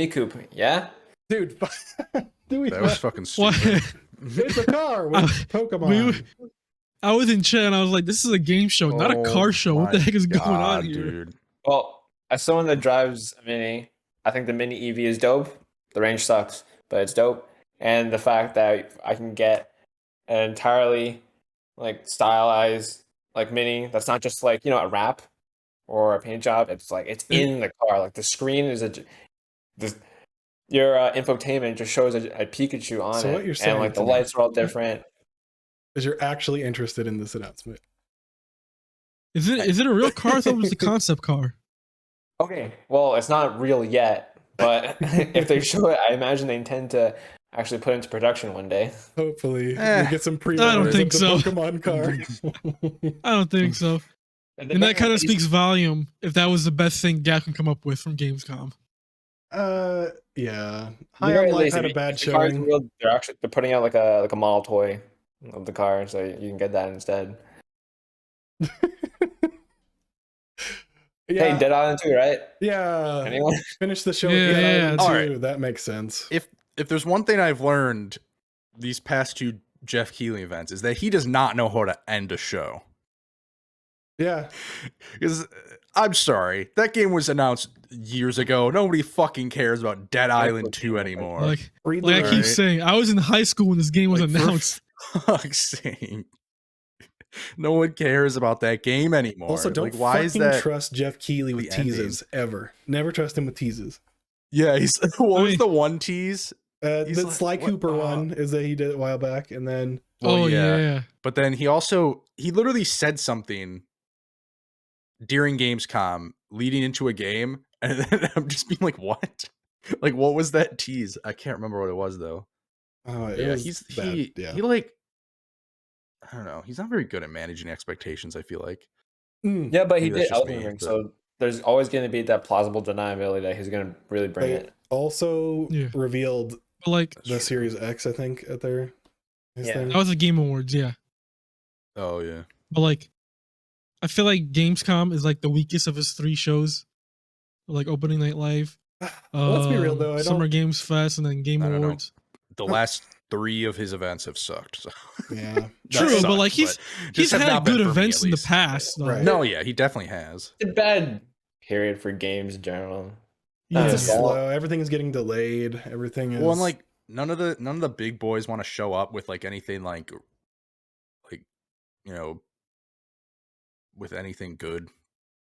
B: Coupe. Yeah.
A: Dude, do we
C: That was fucking
D: What?
C: stupid.
A: it's a car with Pokemon.
D: I was in chat and I was like, "This is a game show, not a car show. What the
C: my
D: heck is going on
C: God,
D: here?"
C: dude?
B: Well, as someone that drives a Mini, I think the Mini EV is dope. The range sucks, but it's dope. And the fact that I can get an entirely like stylized like Mini that's not just like, you know, a wrap or a paint job. It's like it's in the car. Like the screen is your infotainment just shows a Pikachu on
A: So
B: it,
A: what you're saying
B: and like the
A: to me-
B: lights are all different.
A: Is you're actually interested in this announcement?
D: Is it a real car? I thought it was a concept car.
B: Okay, well, it's not real yet, but if they show it, I imagine they intend to actually put it into production one day.
A: Hopefully, we get some
D: I
A: pre-orders
D: don't
A: of
D: think
A: the
D: so.
A: Pokemon car.
D: I don't think so. And that kind of speaks volume if that was the best thing Gap can come up with from Gamescom.
A: Yeah.
B: They're
A: High
B: very
A: on Life
B: lazy.
A: had a
B: If
A: bad
B: the car's
A: showing.
B: real, they're putting out like a model toy of the car, so you can get that instead.
A: Yeah,
B: Hey, Dead Island 2, right?
A: yeah.
B: Anyone?
A: Finish the show.
D: Yeah,
A: with Dead
D: yeah,
A: Island
C: yeah.
A: 2.
C: Alright.
A: That makes sense.
C: If there's one thing I've learned these past two Jeff Keighley events is that he does not know how to end a show.
A: Yeah.
C: Because I'm sorry, that game was announced years ago. Nobody fucking cares about Dead Island 2 anymore.
D: Like
A: Read
D: I
A: the
D: keep
C: Right.
D: saying, I was in high school when this game was
C: Like, for
D: announced.
C: fuck's sake. No one cares about that game anymore.
A: Also, don't
C: like, why is
A: fucking
C: that?
A: trust Jeff Keighley with
C: the ending?
A: teases ever. Never trust him with teases.
C: Yeah, he's what was
D: mean-
C: the one tease? He's
A: The
C: like,
A: Sly
C: what-
A: Cooper one is that he did it a while back, and then
C: Well,
D: Oh
C: yeah.
D: yeah.
C: But then he literally said something during Gamescom leading into a game, and then I'm just being like, what? Like, what was that tease? I can't remember what it was though.
A: it
C: Yeah,
A: was
C: he
A: bad.
C: he like, I don't know. He's not very good at managing expectations, I feel like.
A: Mm.
B: Yeah, but he
C: Maybe that's
B: did
C: just
B: Elden
C: me,
B: Ring,
C: but-
B: so there's always going to be that plausible deniability that he's going to really bring
A: They
B: it.
A: also
D: Yeah.
A: revealed
D: But like
A: the Series X, I think, at their his
B: Yeah.
A: thing.
D: that was the Game Awards, yeah.
C: Oh yeah.
D: But like I feel like Gamescom is like the weakest of his 3 shows. Like opening night live.
A: Let's be real though. I
D: Summer
A: don't.
D: Games Fest and then Game
C: I don't know.
D: Awards.
C: The last 3 of his events have sucked. So.
A: Yeah.
C: Not
D: True, but,
C: sucked,
D: like, he's
C: just have
D: had
C: not been
D: good
C: for me,
D: events
C: at
D: in the
C: least.
D: past. Though.
A: Right.
C: No, yeah, he definitely has.
B: It's a bad period for games in general.
D: Yeah.
A: It's
B: Yes.
A: slow. Everything is getting delayed. Everything is.
C: Well, and like none of the big boys want to show up with like anything like you know, with anything good.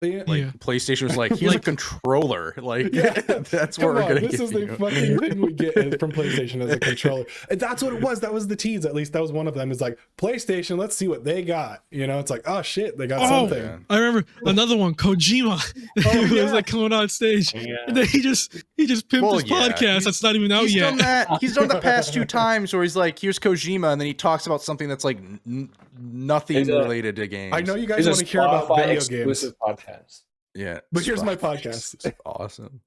A: Yeah.
C: Like
D: Yeah.
C: PlayStation was like, here's a
D: Like-
C: controller. Like
A: Yeah.
C: that's what
A: Come
C: we're
A: on,
C: gonna
A: this
C: give
A: is the
C: you.
A: fucking thing we get from PlayStation as a controller. And that's what it was. That was the tease. At least that was one of them. Is like PlayStation. Let's see what they got. You know, it's like, oh shit, they got
D: Oh,
A: something.
C: Yeah.
D: I remember another one, Kojima.
A: Oh,
D: He
A: yeah.
D: was like coming on stage. And then he just pimped
C: Well,
D: his
C: yeah.
D: podcast that's not even out
C: He's
D: yet.
C: done that. He's done the past 2 times where he's like, here's Kojima, and then he talks about something that's like nothing
B: He's a-
C: related to games.
A: I know you guys
B: It's a
A: want to hear about
B: Spotify
A: video games,
B: exclusive podcast.
C: Yeah.
A: but here's my
C: Spotify.
A: podcast,
C: Awesome.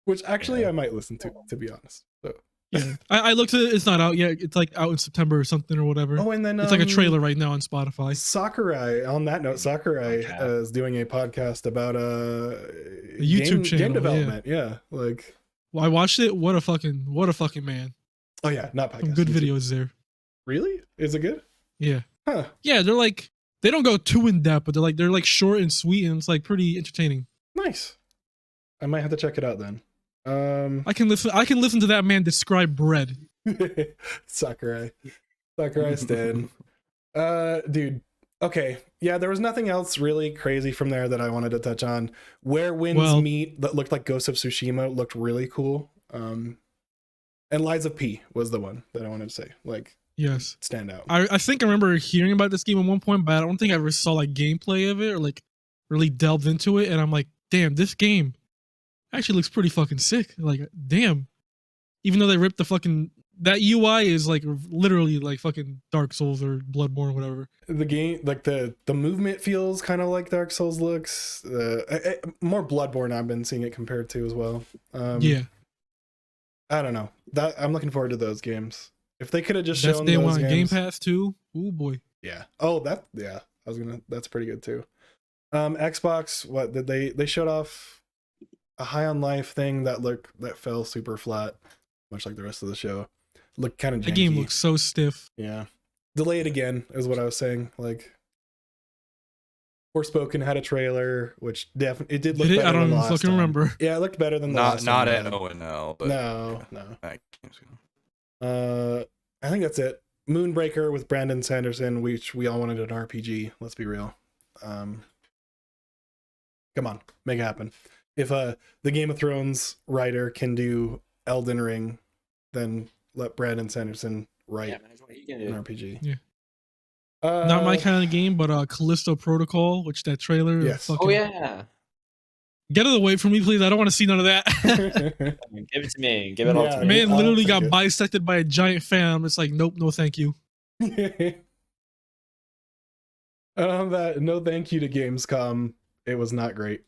A: which actually
C: Yeah.
A: I might listen to be honest. So.
D: Yeah. I looked at it, it's not out yet. It's like out in September or something or whatever.
A: Oh, and then
D: it's like a trailer right now on Spotify.
A: Sakurai. On that note, Sakurai
B: Okay.
A: is doing a podcast about
D: YouTube
A: game
D: channel,
A: development. Yeah, like
D: Well, I watched it. What a fucking man.
A: oh yeah, not podcast.
D: Some good
A: YouTube.
D: videos there.
A: Really? Is it good?
D: Yeah.
A: Huh.
D: Yeah, they're like they don't go too in depth, but they're like short and sweet and it's like pretty entertaining.
A: Nice. I might have to check it out then.
D: I can listen to that man describe bread.
A: Sakurai Stan. Dude. Okay. Yeah, there was nothing else really crazy from there that I wanted to touch on. Where Winds Meet that looked like Ghost of Tsushima looked really cool. And Lies of P was the one that I wanted to say. Like
D: Yes.
A: stand out.
D: I think I remember hearing about this game at one point, but I don't think I ever saw like gameplay of it or like really delved into it. And I'm like, damn, this game actually looks pretty fucking sick. Like, damn. Even though they ripped the fucking that UI is like literally like fucking Dark Souls or Bloodborne or whatever.
A: The game, like the movement feels kind of like Dark Souls looks. More Bloodborne I've been seeing it compared to as well.
D: Yeah.
A: I don't know. That I'm looking forward to those games. If they could have just
D: That's
A: shown
D: day
A: those
D: one. Game
A: games.
D: Pass too. Oh boy.
A: Yeah. Oh, that's pretty good too. Xbox, what did they showed off a High on Life thing that fell super flat, much like the rest of the show. Looked kind of janky.
D: The game looks so stiff.
A: Yeah. Delay it again is what I was saying. Like Forspoken had a trailer, which definitely it did look
D: Did it?
A: better
D: I
A: than
D: don't
A: the last
D: fucking
A: time.
D: remember.
A: Yeah, it looked better than the
C: Not
A: last
C: not
A: time.
C: at O&L, but
A: No.
C: okay.
A: I think that's it. Moonbreaker with Brandon Sanderson, which we all wanted an RPG. Let's be real. Come on, make it happen. If the Game of Thrones writer can do Elden Ring, then let Brandon Sanderson write
B: Yeah, man, that's what he can
A: an
B: do.
A: RPG.
D: Yeah. Not my kind of game, but Callisto Protocol, which that trailer.
A: Yes.
D: Fucking,
B: Oh yeah,
D: Get it away from me, please. I don't want to see none of that.
B: give it to me. Give it all
A: Yeah,
B: to me.
D: Man
A: I'll
D: literally
A: take
D: got
A: it.
D: bisected by a giant fan. I'm just like, nope, no, thank you.
A: That no thank you to Gamescom. It was not great.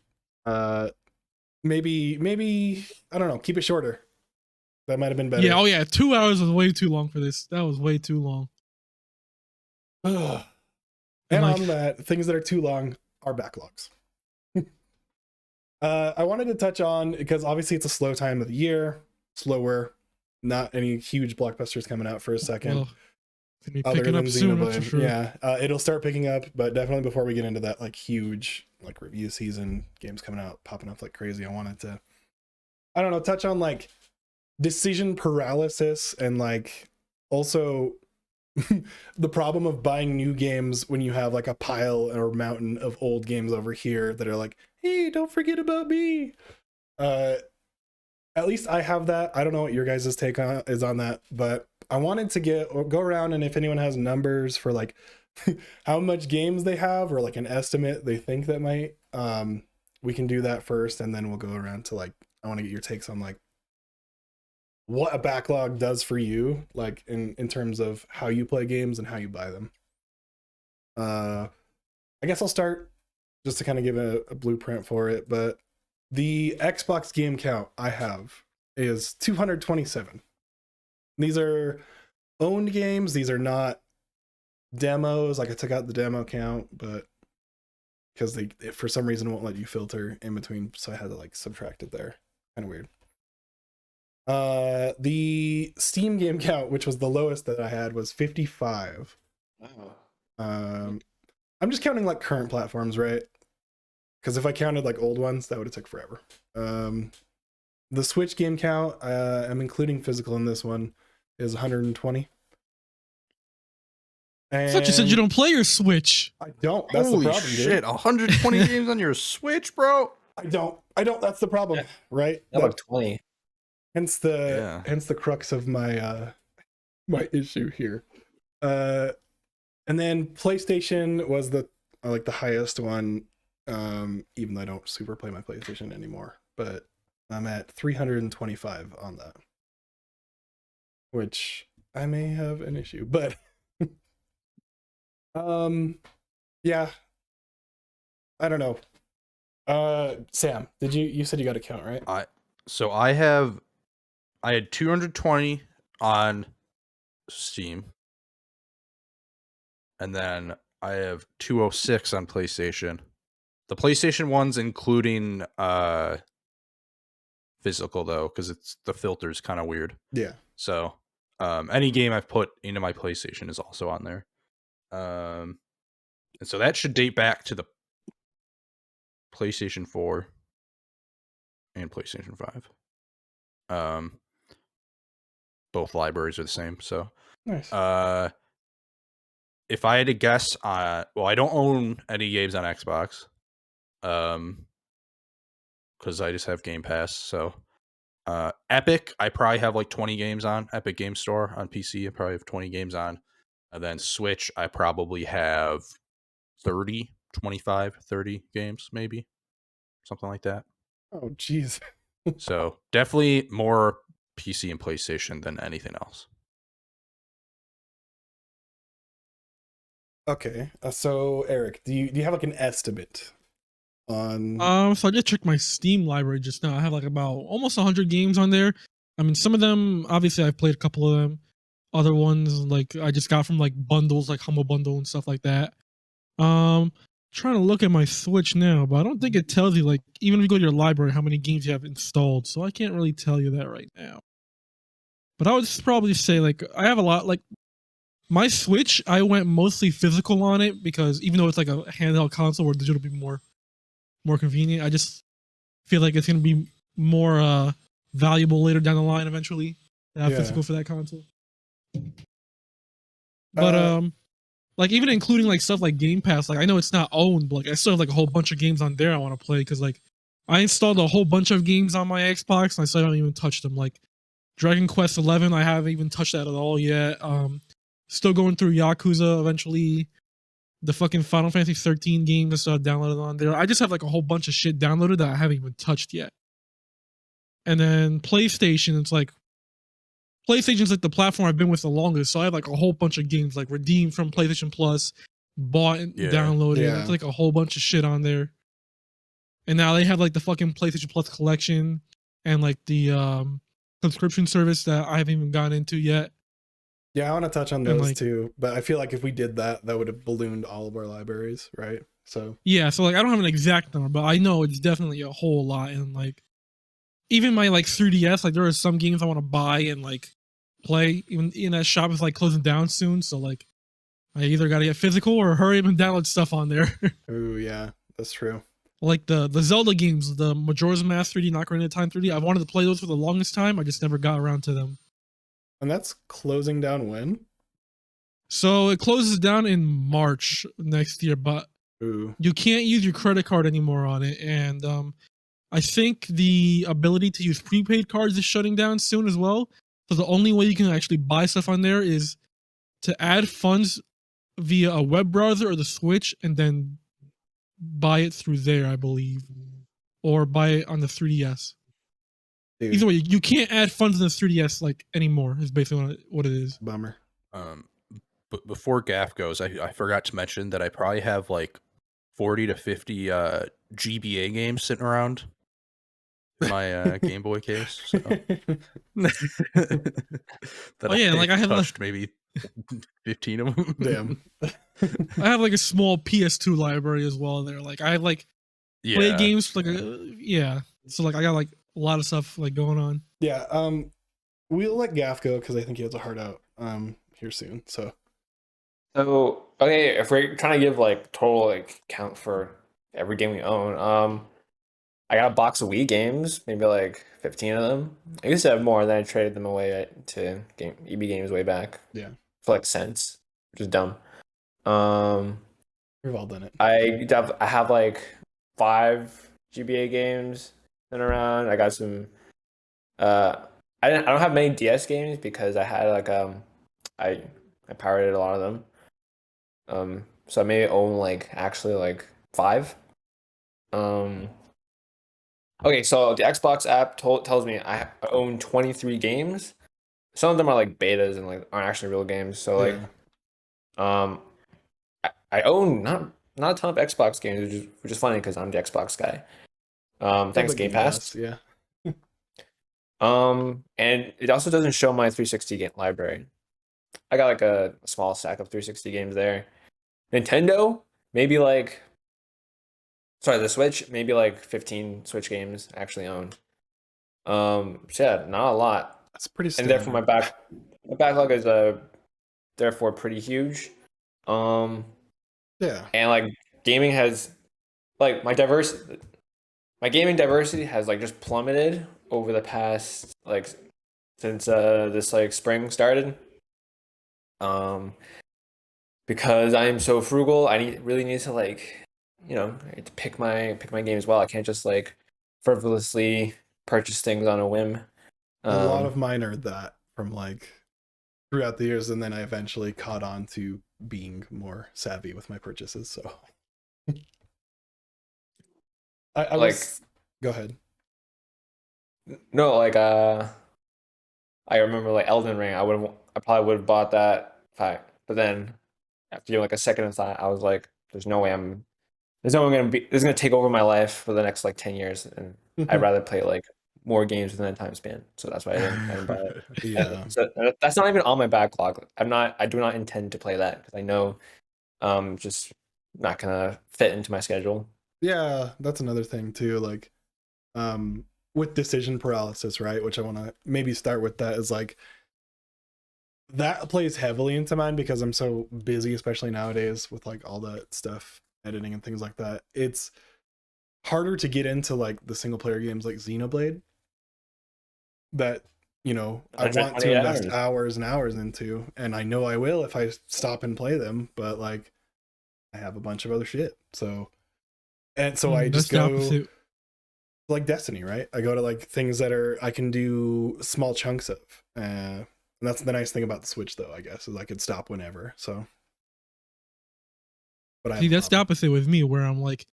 A: Maybe I don't know. Keep it shorter. That might have been better.
D: Yeah, oh yeah, 2 hours was way too long for this. That was way too long.
A: Ugh.
D: And,
A: And
D: like-
A: on that, things that are too long are backlogs. I wanted to touch on, because obviously it's a slow time of the year, slower, not any huge blockbusters coming out for a second.
D: Well, Gonna be
A: other
D: picking
A: than
D: up soon, that's
A: Xenoblade.
D: for sure.
A: Yeah, it'll start picking up, but definitely before we get into that like huge like review season, games coming out, popping up like crazy. I wanted to, I don't know, touch on like decision paralysis and like also the problem of buying new games when you have like a pile or mountain of old games over here that are like, hey, don't forget about me. At least I have that. I don't know what your guys' take on is on that, but I wanted to go around, and if anyone has numbers for like how much games they have or like an estimate they think that might, we can do that first, and then we'll go around to like, I want to get your takes on like what a backlog does for you, like in terms of how you play games and how you buy them. I guess I'll start just to kind of give a blueprint for it, but the Xbox game count I have is 227. These are owned games. These are not demos. Like I took out the demo count, but because they for some reason won't let you filter in between, so I had to like subtract it there. Kind of weird. The Steam game count, which was the lowest that I had, was 55.
B: Wow.
A: I'm just counting like current platforms, right? Because if I counted like old ones, that would have took forever. The Switch game count, I'm including physical in this one, is 120.
D: I thought you said you don't play your Switch.
A: I don't. That's
C: Holy
A: the problem,
C: shit!
A: dude.
C: 120 games on your Switch, bro.
A: I don't. That's the problem,
B: Yeah.
A: right?
B: Not like 20.
A: Hence the crux of my my issue here. And then PlayStation was the like the highest one, even though I don't super play my PlayStation anymore, but I'm at 325 on that, which I may have an issue, but yeah, I don't know. Sam, you said you got a count, right?
C: I had 220 on Steam, and then I have 206 on PlayStation. The PlayStation one's including physical though, because it's the filter's kind of weird.
A: Yeah.
C: So any game I've put into my PlayStation is also on there. And so that should date back to the PlayStation 4 and PlayStation 5. Both libraries are the same. So
A: Nice.
C: if I had to guess, well, I don't own any games on Xbox, because I just have Game Pass. So Epic, I probably have like 20 games on Epic Game Store on PC. I probably have 20 games on, and then Switch, I probably have 30, 25, 30 games, maybe something like that.
A: Oh, jeez.
C: So definitely more PC and PlayStation than anything else.
A: Okay. So Eric, do you have like an estimate on?
D: So I just checked my Steam library just now. I have like about almost 100 games on there. I mean, some of them, obviously, I've played a couple of them. Other ones, like I just got from like bundles, like Humble Bundle and stuff like that. Trying to look at my Switch now, but I don't think it tells you, like, even if you go to your library, how many games you have installed. So I can't really tell you that right now. But I would probably say, like, I have a lot, like, my Switch, I went mostly physical on it because even though it's like a handheld console where digital would be more convenient, I just feel like it's going to be more valuable later down the line eventually to have physical for that console. But like even including like stuff like Game Pass, like I know it's not owned, but like I still have like a whole bunch of games on there I want to play because like I installed a whole bunch of games on my Xbox and I still haven't even touched them. Like Dragon Quest 11, I haven't even touched that at all yet. Still going through Yakuza eventually. The fucking Final Fantasy 13 games I still have downloaded on there. I just have like a whole bunch of shit downloaded that I haven't even touched yet. And then PlayStation, it's like PlayStation's like the platform I've been with the longest, so I have like a whole bunch of games like redeemed from PlayStation Plus, bought and downloaded.
A: Yeah.
D: It's like a whole bunch of shit on there. And now they have like the fucking PlayStation Plus collection and like the subscription service that I haven't even gotten into yet.
A: Yeah, I want to touch on those
D: like,
A: too, but I feel like if we did that, that would have ballooned all of our libraries, right? So
D: yeah, so like I don't have an exact number, but I know it's definitely a whole lot. And like even my like 3DS, like there are some games I want to buy and like play. Even in that shop is like closing down soon, so like I either gotta get physical or hurry up and download stuff on there.
A: Ooh, yeah, that's true.
D: Like the Zelda games, the Majora's Mask 3D, Ocarina of Time 3D. I wanted to play those for the longest time. I just never got around to them.
A: And that's closing down when?
D: So it closes down in March next year, but
A: Ooh.
D: you can't use your credit card anymore on it. And I think the ability to use prepaid cards is shutting down soon as well. So the only way you can actually buy stuff on there is to add funds via a web browser or the Switch and then buy it through there, I believe. Or buy it on the 3DS.
A: Dude,
D: Either way, you can't add funds in the 3DS like anymore, is basically what it is.
A: bummer.
C: But before Gaff goes, I forgot to mention that I probably have like 40 to 50 GBA games sitting around in my Game Boy case. So. that
D: Oh, yeah, like I have
C: touched maybe 15 of them.
A: Damn.
D: I have like a small PS2 library as well there. Like I have like play games like yeah. So like I got like a lot of stuff like going on.
A: Yeah, we'll let Gaff go because I think he has a heart out here soon. So
B: okay, if we're trying to give like total like count for every game we own, I got a box of Wii games, maybe like 15 of them. I used to have more, then I traded them away to EB Games way back.
A: Yeah.
B: For like cents, which is dumb.
A: we've all done it.
B: I have like 5 GBA games sitting around. I got some. I don't have many DS games because I had like I pirated a lot of them. So I may own like actually like 5. Okay, so the Xbox app tells me I own 23 games. Some of them are like betas and like aren't actually real games. So like, I own not a ton of Xbox games, which is funny because I'm the Xbox guy. Thanks Game Pass.
A: Yeah.
B: And it also doesn't show my 360 game library. I got like a small stack of 360 games there. Nintendo, maybe like. Sorry, the Switch, maybe like 15 Switch games I actually own. So yeah, not a lot.
A: That's pretty
B: And
A: standard.
B: therefore my backlog is therefore pretty huge.
A: Yeah.
B: And like gaming has like my gaming diversity has like just plummeted over the past like since this like spring started. Because I am so frugal, I really need to like I have to pick my games well. I can't just like frivolously purchase things on a whim.
A: A lot of mine are that from like throughout the years, and then I eventually caught on to being more savvy with my purchases. So I
B: like
A: was go ahead.
B: No, like I remember like Elden Ring. I probably would have bought that but then after like a second of thought, I was like, there's no way this is gonna take over my life for the next like 10 years, and I'd rather play like more games within that time span. So that's why I didn't buy it.
A: Yeah.
B: So that's not even on my backlog. I do not intend to play that because I know just not gonna fit into my schedule.
A: Yeah, that's another thing too. Like with decision paralysis, right? Which I want to maybe start with that is like that plays heavily into mine because I'm so busy, especially nowadays with like all that stuff, editing and things like that. It's harder to get into like the single player games like Xenoblade that I want to invest hours and hours into, and I know I will if I stop and play them, but like I have a bunch of other shit. So I just go like Destiny, right? I go to like things that I can do small chunks of. And that's the nice thing about the Switch though, I guess, is I could stop whenever. So but
D: see, that's the opposite with me, where I'm like,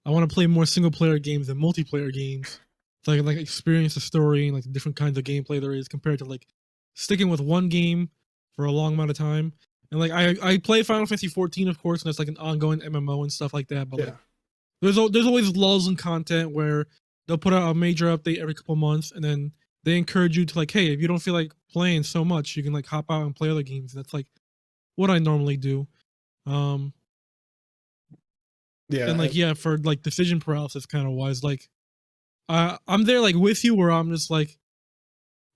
D: I want to play more single player games than multiplayer games. So I can like experience the story and like the different kinds of gameplay there is compared to like sticking with one game for a long amount of time. And like I play Final Fantasy 14, of course, and it's like an ongoing MMO and stuff like that. But like there's always lulls in content where they'll put out a major update every couple months, and then they encourage you to like, hey, if you don't feel like playing so much, you can like hop out and play other games. That's like what I normally do.
A: Yeah.
D: And like for like decision paralysis kind of wise, like I'm there like with you where I'm just like,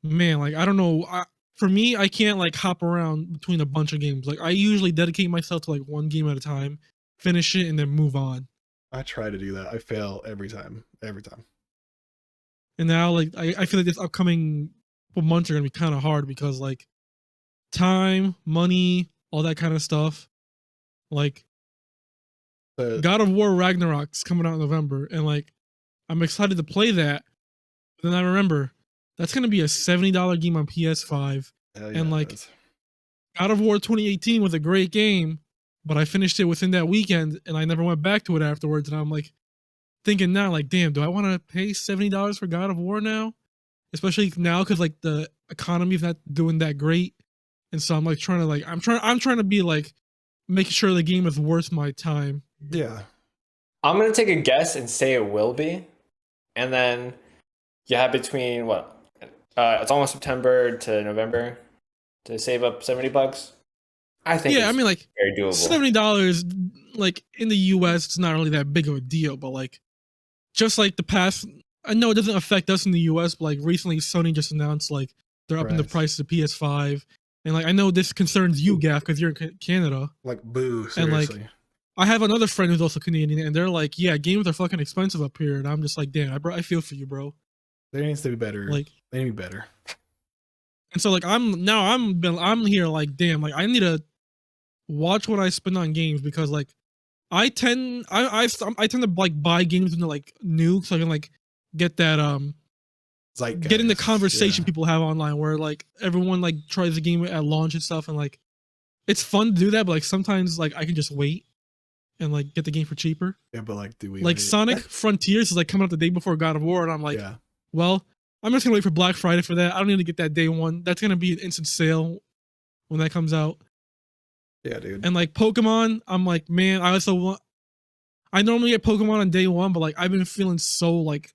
D: man, like I don't know. for me, I can't like hop around between a bunch of games. Like I usually dedicate myself to like one game at a time, finish it, and then move on.
A: I try to do that. I fail every time. Every time.
D: And now like I feel like this upcoming couple months are gonna be kind of hard because like time, money, all that kind of stuff. Like
A: But
D: God of War Ragnarok's coming out in November, and like I'm excited to play that. But then I remember that's gonna be a $70 game on PS5,
A: hell
D: and
A: it
D: like
A: is.
D: God of War 2018 was a great game, but I finished it within that weekend, and I never went back to it afterwards. And I'm like thinking now, like, damn, do I want to pay $70 for God of War now? Especially now because like the economy's not doing that great, and so I'm like trying to like I'm trying to be like making sure the game is worth my time.
A: Yeah.
B: I'm gonna take a guess and say it will be, and then you have between what? It's almost September to November to save up $70. I think
D: Yeah, I
B: it's
D: mean like
B: very doable.
D: $70 like in the US it's not really that big of a deal, but like just like the past, I know it doesn't affect us in the US, but like recently Sony just announced like they're upping the price of the PS5, and like I know this concerns you, Gaff, because you're in Canada.
A: Like boo,
D: And like
A: seriously.
D: I have another friend who's also Canadian, and they're like, yeah, games are fucking expensive up here, and I'm just like, damn, I feel for you, bro.
A: There needs to be better.
D: Like,
A: they need to be better.
D: and so like I'm here like, damn, like I need to watch what I spend on games because like I tend to like buy games when they're like new, so I can like get that get in the
A: Zeitgeist,
D: conversation
A: yeah.
D: people have online where like everyone like tries the game at launch and stuff, and like it's fun to do that, but like sometimes like I can just wait and like get the game for cheaper.
A: Yeah, but like, do we
D: Like
A: wait?
D: Sonic Frontiers is like coming out the day before God of War, and I'm like,
A: Yeah.
D: well, I'm just gonna wait for Black Friday for that. I don't need to get that day one. That's gonna be an instant sale when that comes out.
A: Yeah, dude.
D: And like Pokemon, I'm like, man, I normally get Pokemon on day one, but like I've been feeling so like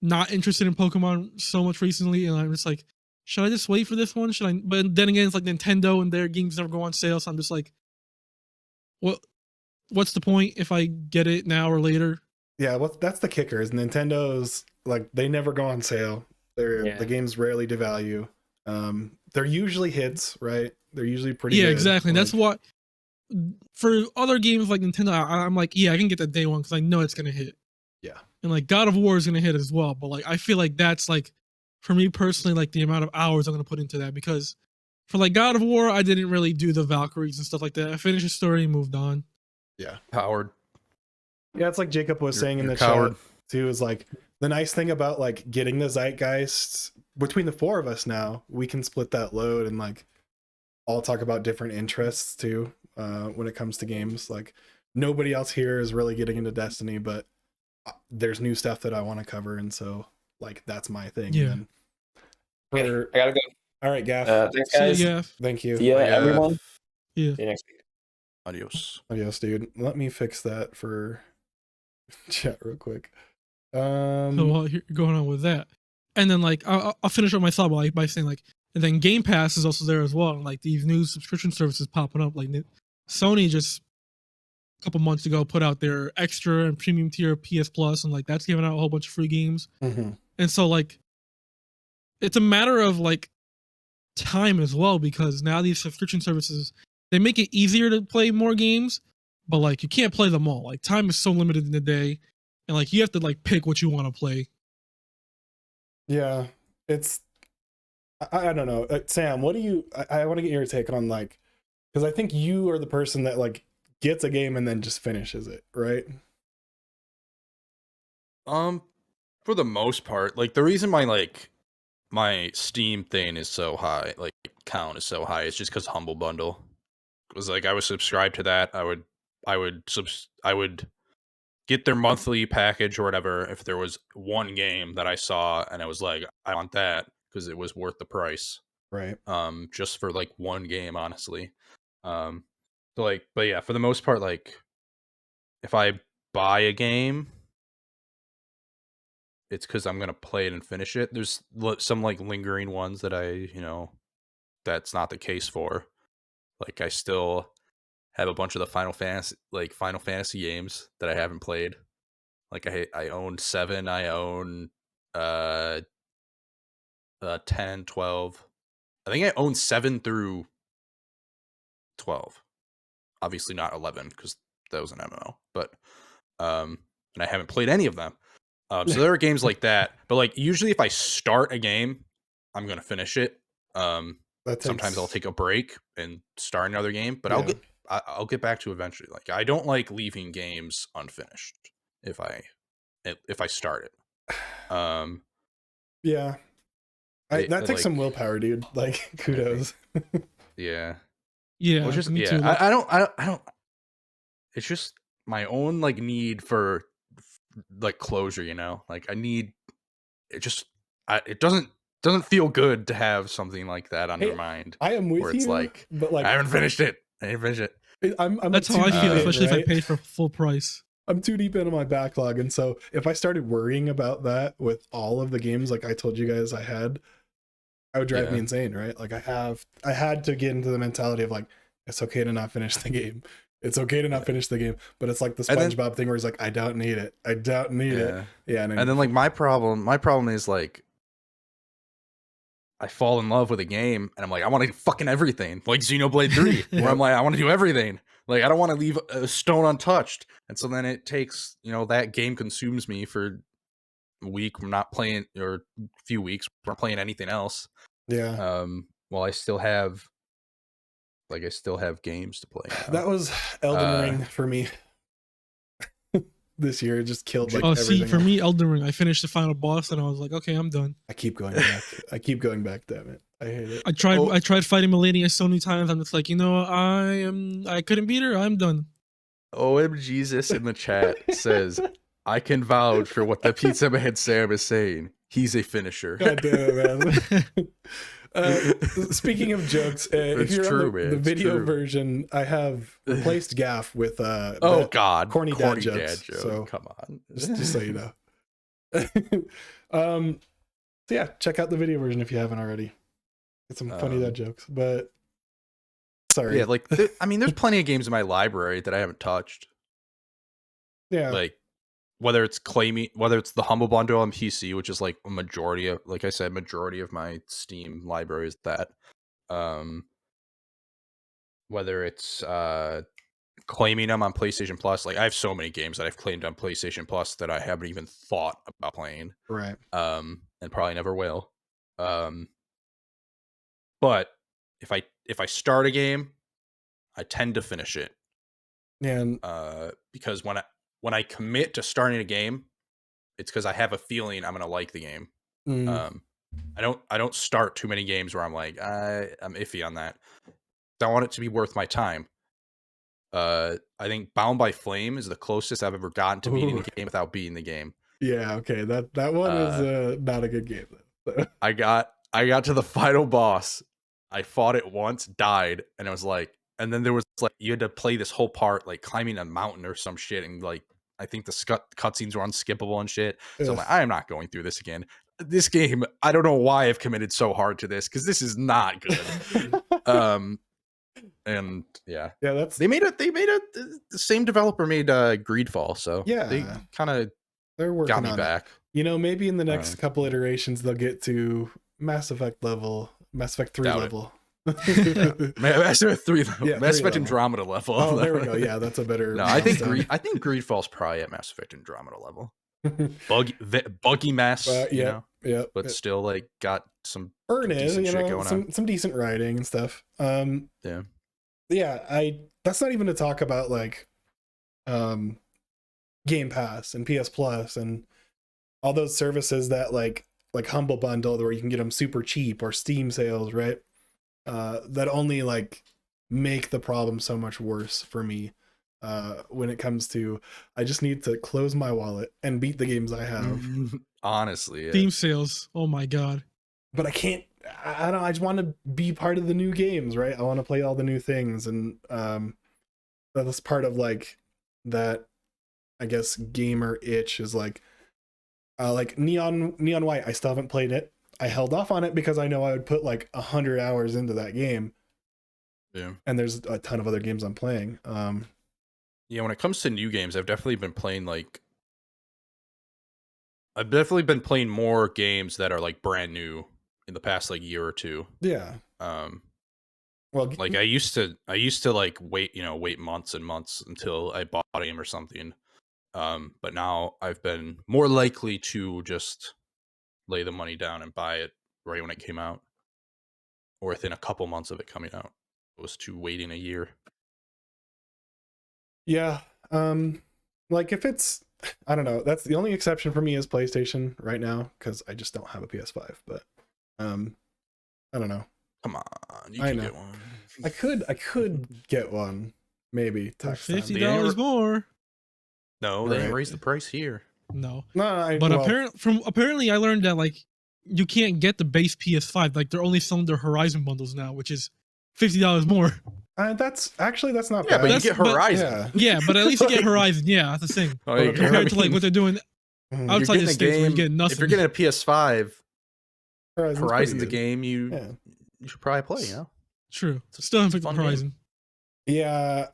D: not interested in Pokemon so much recently, and I'm just like, should I just wait for this one? Should I? But then again, it's like Nintendo and their games never go on sale, so I'm just like, what's the point if I get it now or later?
A: Yeah, that's the kicker is Nintendo's like they never go on sale. The games rarely devalue. They're usually hits, right? They're usually pretty
D: Yeah,
A: good.
D: exactly.
A: Like,
D: That's what for other games like Nintendo, I'm like, yeah, I can get that day one because I know it's gonna hit.
A: Yeah.
D: And like God of War is gonna hit as well, but like I feel like that's like for me personally, like the amount of hours I'm gonna put into that because for like God of War, I didn't really do the Valkyries and stuff like that. I finished the story and moved on.
A: Yeah.
C: Howard.
A: Yeah, it's like Jacob was saying in the
C: coward.
A: chat too, is like the nice thing about like getting the zeitgeist between the four of us now, we can split that load and like all talk about different interests too when it comes to games. Like nobody else here is really getting into Destiny, but there's new stuff that I want to cover, and so like that's my thing.
D: Yeah.
A: And
B: Okay, I gotta go.
A: all right, Gaff.
B: Thanks,
D: See
B: guys.
D: ya, Gaff.
A: Thank you.
B: See ya, everyone.
D: Yeah.
B: See you next week.
C: Adios.
A: Adios, dude. Let me fix that for chat real quick.
D: So while you're going on with that, and then like I'll finish up my thought by saying like, and then Game Pass is also there as well, and like these new subscription services popping up. Like Sony just a couple months ago put out their extra and premium tier PS Plus, and like that's giving out a whole bunch of free games.
A: Mm-hmm.
D: And so like, it's a matter of like time as well because now these subscription services they make it easier to play more games, but like you can't play them all. Like time is so limited in the day, and like you have to like pick what you want to play.
A: Yeah, it's I don't know. Sam, what do you? I want to get your take on like, because I think you are the person that like gets a game and then just finishes it, right?
C: For the most part, like the reason my Steam thing is so high, like count is so high, is just because Humble Bundle. It was like I was subscribed to that. I would get their monthly package or whatever if there was one game that I saw and I was like, I want that because it was worth the price.
A: Right.
C: Just for like one game, honestly. So like, but yeah, for the most part, like if I buy a game, it's because I'm gonna play it and finish it. There's some like lingering ones that that's not the case for. Like I still have a bunch of the Final Fantasy games that I haven't played. Like I own 7, I own 10, 12. I think I own 7 through 12. Obviously not 11 because that was an MMO, but and I haven't played any of them. So there are games like that, but like usually if I start a game, I'm gonna finish it. Sometimes I'll take a break and start another game, but
A: Yeah.
C: I'll get back to eventually. Like I don't like leaving games unfinished if I start it.
A: Yeah. That takes
C: like,
A: some willpower, dude. Like, kudos.
C: yeah.
D: Yeah,
C: Which is
D: me
C: yeah.
D: too. Like,
C: I don't. It's just my own like need for like closure, you know. Like I need it. Just it doesn't feel good to have something like that on
A: Hey,
C: your mind
A: I am with
C: where it's
A: you,
C: like
A: but like
C: I haven't finished it. I didn't finish it.
A: I'm
D: that's how
A: too
D: I
A: deep
D: feel,
A: in,
D: especially if I
A: right?
D: paid for full price.
A: I'm too deep into my backlog, and so if I started worrying about that with all of the games like I told you guys I had, that would drive me insane, right? Like I had to get into the mentality of like, it's okay to not finish the game. It's okay to not finish the game, but it's like the SpongeBob thing where he's like, I don't need it. I don't need it. Yeah,
C: and then like my problem is like I fall in love with a game and I'm like, I want to do fucking everything. Like Xenoblade 3, where I'm like, I want to do everything. Like I don't want to leave a stone untouched. And so then it takes, that game consumes me for a week. I'm not playing, or a few weeks. We're not playing anything else.
A: Yeah.
C: While I still have games to play.
A: That was Elden Ring for me. This year it just killed like everything.
D: See, for me, Elden Ring, I finished the final boss and I was like, okay, I'm done.
A: I keep going back. Damn it, I hate it.
D: I tried fighting Melania so many times. I'm just like, I couldn't beat her. I'm done.
C: OM Jesus in the chat says, I can vouch for what the Pizza Man Sam is saying. He's a finisher.
A: God damn it, man. Speaking of jokes, if you're on the video version, I have replaced Gaff with corny dad jokes. So
C: come on,
A: just so you know. So yeah, check out the video version if you haven't already. Get some funny dad jokes. But sorry,
C: yeah, like there's plenty of games in my library that I haven't touched.
A: Yeah,
C: like whether it's the Humble Bundle on PC, which is like a majority of, like I said, majority of my Steam library is that. Whether it's claiming them on PlayStation Plus, like I have so many games that I've claimed on PlayStation Plus that I haven't even thought about playing.
A: Right.
C: And probably never will. But if I start a game, I tend to finish it.
A: And
C: because when I commit to starting a game, it's because I have a feeling I'm gonna like the game. I don't start too many games where I'm like I'm iffy on that. I want it to be worth my time. I think Bound by Flame is the closest I've ever gotten to beating the game without beating the game.
A: Yeah, okay, that one is not a good game though.
C: I got to the final boss. I fought it once, died, and it was like, and then there was like you had to play this whole part like climbing a mountain or some shit, and like I think the cutscenes were unskippable and shit. So I'm like, I am not going through this again. This game, I don't know why I've committed so hard to this because this is not good. And yeah,
A: that's
C: they made it. The same developer made Greedfall, so
A: yeah,
C: they
A: they're working
C: got me
A: on
C: back.
A: Maybe in the next couple iterations they'll get to Mass Effect 3 level.
C: Mass Effect 3 level.
A: Yeah,
C: Mass Effect Andromeda level.
A: Oh, there we go. Yeah, that's a better.
C: No, I think Greedfall's probably at Mass Effect Andromeda level. Buggy mess,
A: yeah,
C: but still like got some
A: decent shit going on. Some decent writing and stuff. That's not even to talk about like Game Pass and PS Plus and all those services that like Humble Bundle where you can get them super cheap, or Steam sales, right? That only like make the problem so much worse for me. When it comes to, I just need to close my wallet and beat the games I have.
C: Honestly, yeah.
D: Steam sales, oh my god!
A: But I can't. I don't. I just want to be part of the new games, right? I want to play all the new things, and that's part of like that. I guess gamer itch is like Neon White. I still haven't played it. I held off on it because I know I would put like 100 hours into that game.
C: Yeah,
A: and there's a ton of other games I'm playing.
C: Yeah, when it comes to new games, I've definitely been playing more games that are like brand new in the past like year or two.
A: Yeah. Well,
C: Like I used to like wait months and months until I bought a game or something. But now I've been more likely to just lay the money down and buy it right when it came out, or within a couple months of it coming out. It was to waiting a year.
A: yeah. Like if it's, I don't know. That's the only exception for me is PlayStation right now because I just don't have a PS5. But I don't know.
C: Come on, you
A: I
C: can
A: know.
C: get one.
A: I could get one maybe.
D: For
A: Tax time.
D: $50 more.
C: No, they didn't
A: Right.
C: raise the price here.
D: No.
A: No,
D: But
A: well,
D: apparently I learned that like you can't get the base PS5. Like they're only selling their Horizon bundles now, which is $50 more.
A: that's not
C: Yeah,
A: bad.
C: but you
D: That's-
C: get
D: but-
C: Horizon.
A: Yeah.
D: Yeah, but at least you get Horizon. Yeah, that's the thing.
C: Like,
D: Compared to
C: I
D: like
C: mean,
D: what they're doing
A: Mhm.
C: you're
D: outside
C: getting
D: the
C: a
D: states where you
C: game.
D: get nothing.
C: If you're getting a PS5,
A: Horizon's
C: Horizon's a
A: pretty good.
C: game
A: Yeah.
C: you should probably play. You know,
D: True. Still haven't picked
C: fun
D: up Horizon.
A: Yeah.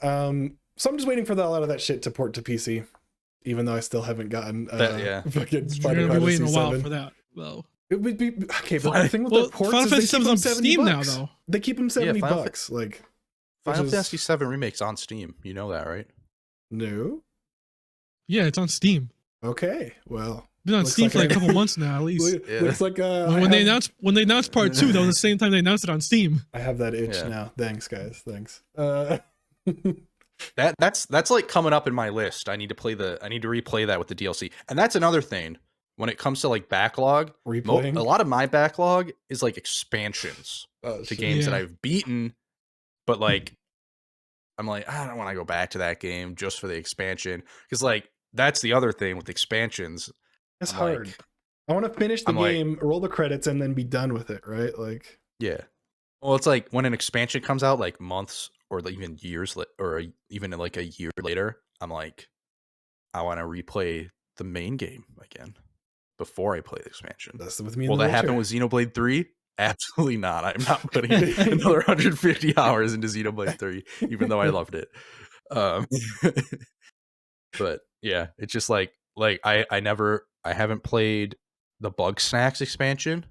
A: So I'm just waiting for a lot of that shit to port to PC, even though I still haven't gotten
C: Yeah.
A: fucking
D: You're
A: Final
D: gonna be
A: Fantasy
D: waiting a while
A: 7.
D: for that, though.
A: It would be okay, but
C: Final-
A: the thing with
D: Well,
A: the ports
D: Final
A: is they
D: Fantasy
A: keep
D: 7's
A: them
D: on
A: 70
D: Steam now,
A: bucks.
D: though.
A: They keep them 70
C: Final
A: bucks. Like
C: Final
A: which is-
C: Fantasy 7 Remake's on Steam. You know that, right?
A: No.
D: Yeah, it's on Steam.
A: Okay. Well,
D: Been on
A: Looks
D: Steam
A: like
D: for like a
A: I-
D: couple months now, at least.
C: Yeah.
A: looks like
D: When they announced part 2, that was the same time they announced it on Steam.
A: I have that itch
C: Yeah.
A: now. Thanks, guys. Thanks.
C: That's like coming up in my list. I need to replay that with the DLC. And that's another thing when it comes to like backlog.
A: Replaying
C: A lot of my backlog is like expansions
A: Oh,
C: to
A: shit.
C: games that
D: Yeah.
C: I've beaten, but like I'm like I don't want to go back to that game just for the expansion because like that's the other thing with expansions.
A: It's
C: I'm
A: hard.
C: like-
A: I want to finish the
C: I'm like-
A: game, roll the credits, and then be done with it, right? Like,
C: Yeah. Well, it's like when an expansion comes out, like months or like even years or even like a year later, I'm like, I want to replay the main game again before I play the expansion.
A: that's with me.
C: Will that happen with Xenoblade 3? Absolutely not. I'm not putting another 150 hours into Xenoblade 3, even though I loved it. But yeah, it's just like I haven't played the Bug Snacks expansion.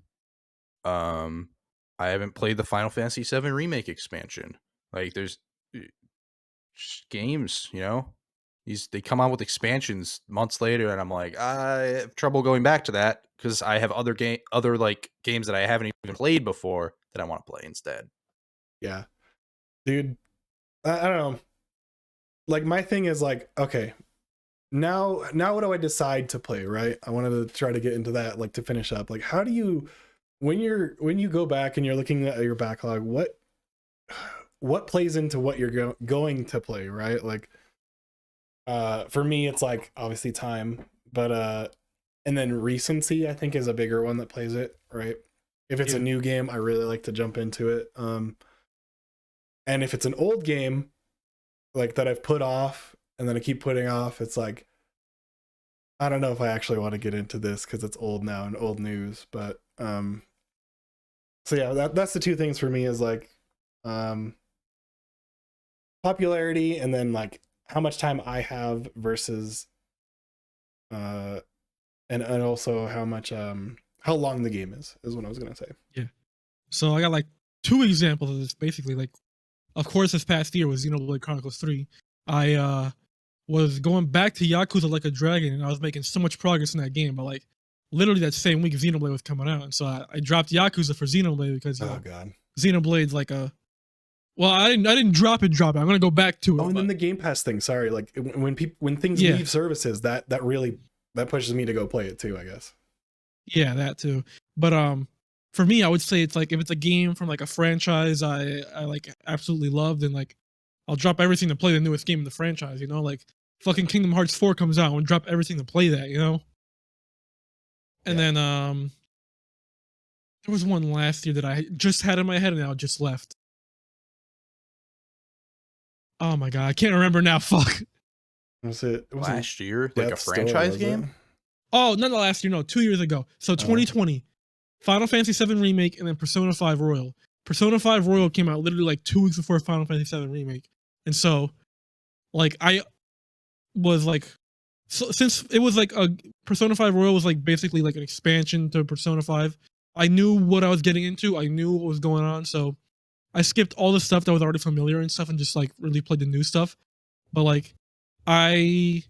C: I haven't played the Final Fantasy 7 Remake expansion. Like there's just games, you know, they come out with expansions months later, and I'm like, I have trouble going back to that because I have other like games that I haven't even played before that I want to play instead.
A: Yeah, dude. I don't know. Like my thing is like, okay, now what do I decide to play? Right. I wanted to try to get into that, like to finish up. Like, how do you, when you go back and you're looking at your backlog, what plays into what you're going to play, right? Like, for me, it's like obviously time, but and then recency, I think, is a bigger one that plays it, right? If it's a new game, I really like to jump into it. And if it's an old game, like that I've put off and then I keep putting off, it's like, I don't know if I actually want to get into this because it's old now and old news. But so yeah, that's the two things for me is like popularity and then like how much time I have versus and also how much how long the game is what I was gonna say.
D: So I got like 2 examples of this. Basically, like, of course, this past year was Xenoblade Chronicles 3. I was going back to Yakuza Like a Dragon, and I was making so much progress in that game. But like, literally that same week, Xenoblade was coming out, and so I dropped Yakuza for Xenoblade because
A: Oh god.
D: Xenoblade's like a. Well, I didn't drop it. I'm gonna go back to it.
A: Oh, and then
D: but-
A: the Game Pass thing. Sorry, like when things
D: Yeah.
A: leave services, that really pushes me to go play it too, I guess.
D: Yeah, that too. But for me, I would say it's like if it's a game from like a franchise I like absolutely loved, and like I'll drop everything to play the newest game in the franchise. You know, like fucking Kingdom Hearts 4 comes out, I would drop everything to play that. You know. And
A: Yeah.
D: then there was one last year that I just had in my head and now it just left. Oh my god, I can't remember now. Fuck.
A: Was it wasn't
C: Last year, like a
A: Death's Door,
C: franchise
A: was it?
C: game.
D: Oh, not the last year. No, 2 years ago. So 2020, Final Fantasy 7 Remake, and then Persona 5 Royal. Persona 5 Royal came out literally like 2 weeks before Final Fantasy 7 Remake, and so, like, I was like, so, since it was like a Persona 5 Royal was like basically like an expansion to Persona 5. I knew what I was getting into. I knew what was going on, so I skipped all the stuff that was already familiar and stuff, and just like really played the new stuff. But like, I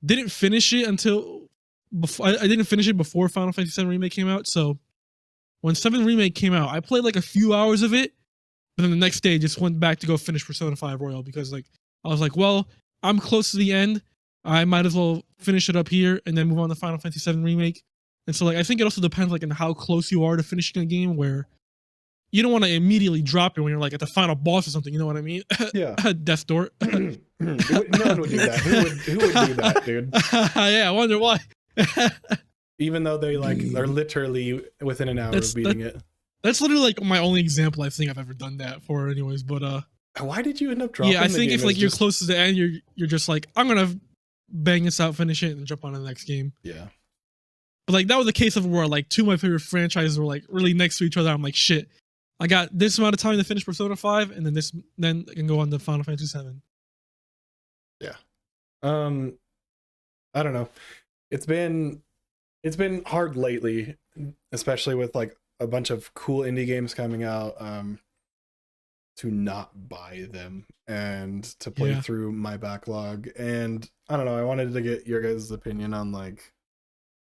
D: didn't finish it until before. I didn't finish it before Final Fantasy VII Remake came out. So when 7 Remake came out, I played like a few hours of it, but then the next day just went back to go finish Persona 5 Royal because like I was like, well, I'm close to the end. I might as well finish it up here and then move on to Final Fantasy VII Remake. And so like I think it also depends like on how close you are to finishing a game where you don't want to immediately drop it when you're like at the final boss or something. You know what I mean?
A: Yeah.
D: Death Door.
A: No one would do that. Who would do that, dude?
D: Yeah, I wonder why.
A: Even though they're literally within an hour of beating it.
D: That's literally like my only example I think I've ever done that for, anyways. But
A: why did you end up dropping?
D: yeah, I think if like you're close to the end, you're just like, I'm gonna bang this out, finish it, and jump on to the next game.
A: Yeah.
D: But like that was a case of where like two of my favorite franchises were like really next to each other. I'm like, shit, I got this amount of time to finish Persona 5, and then I can go on to Final Fantasy 7.
A: Yeah. I don't know. It's been hard lately, especially with like a bunch of cool indie games coming out, to not buy them and to play through my backlog. And I don't know, I wanted to get your guys' opinion on like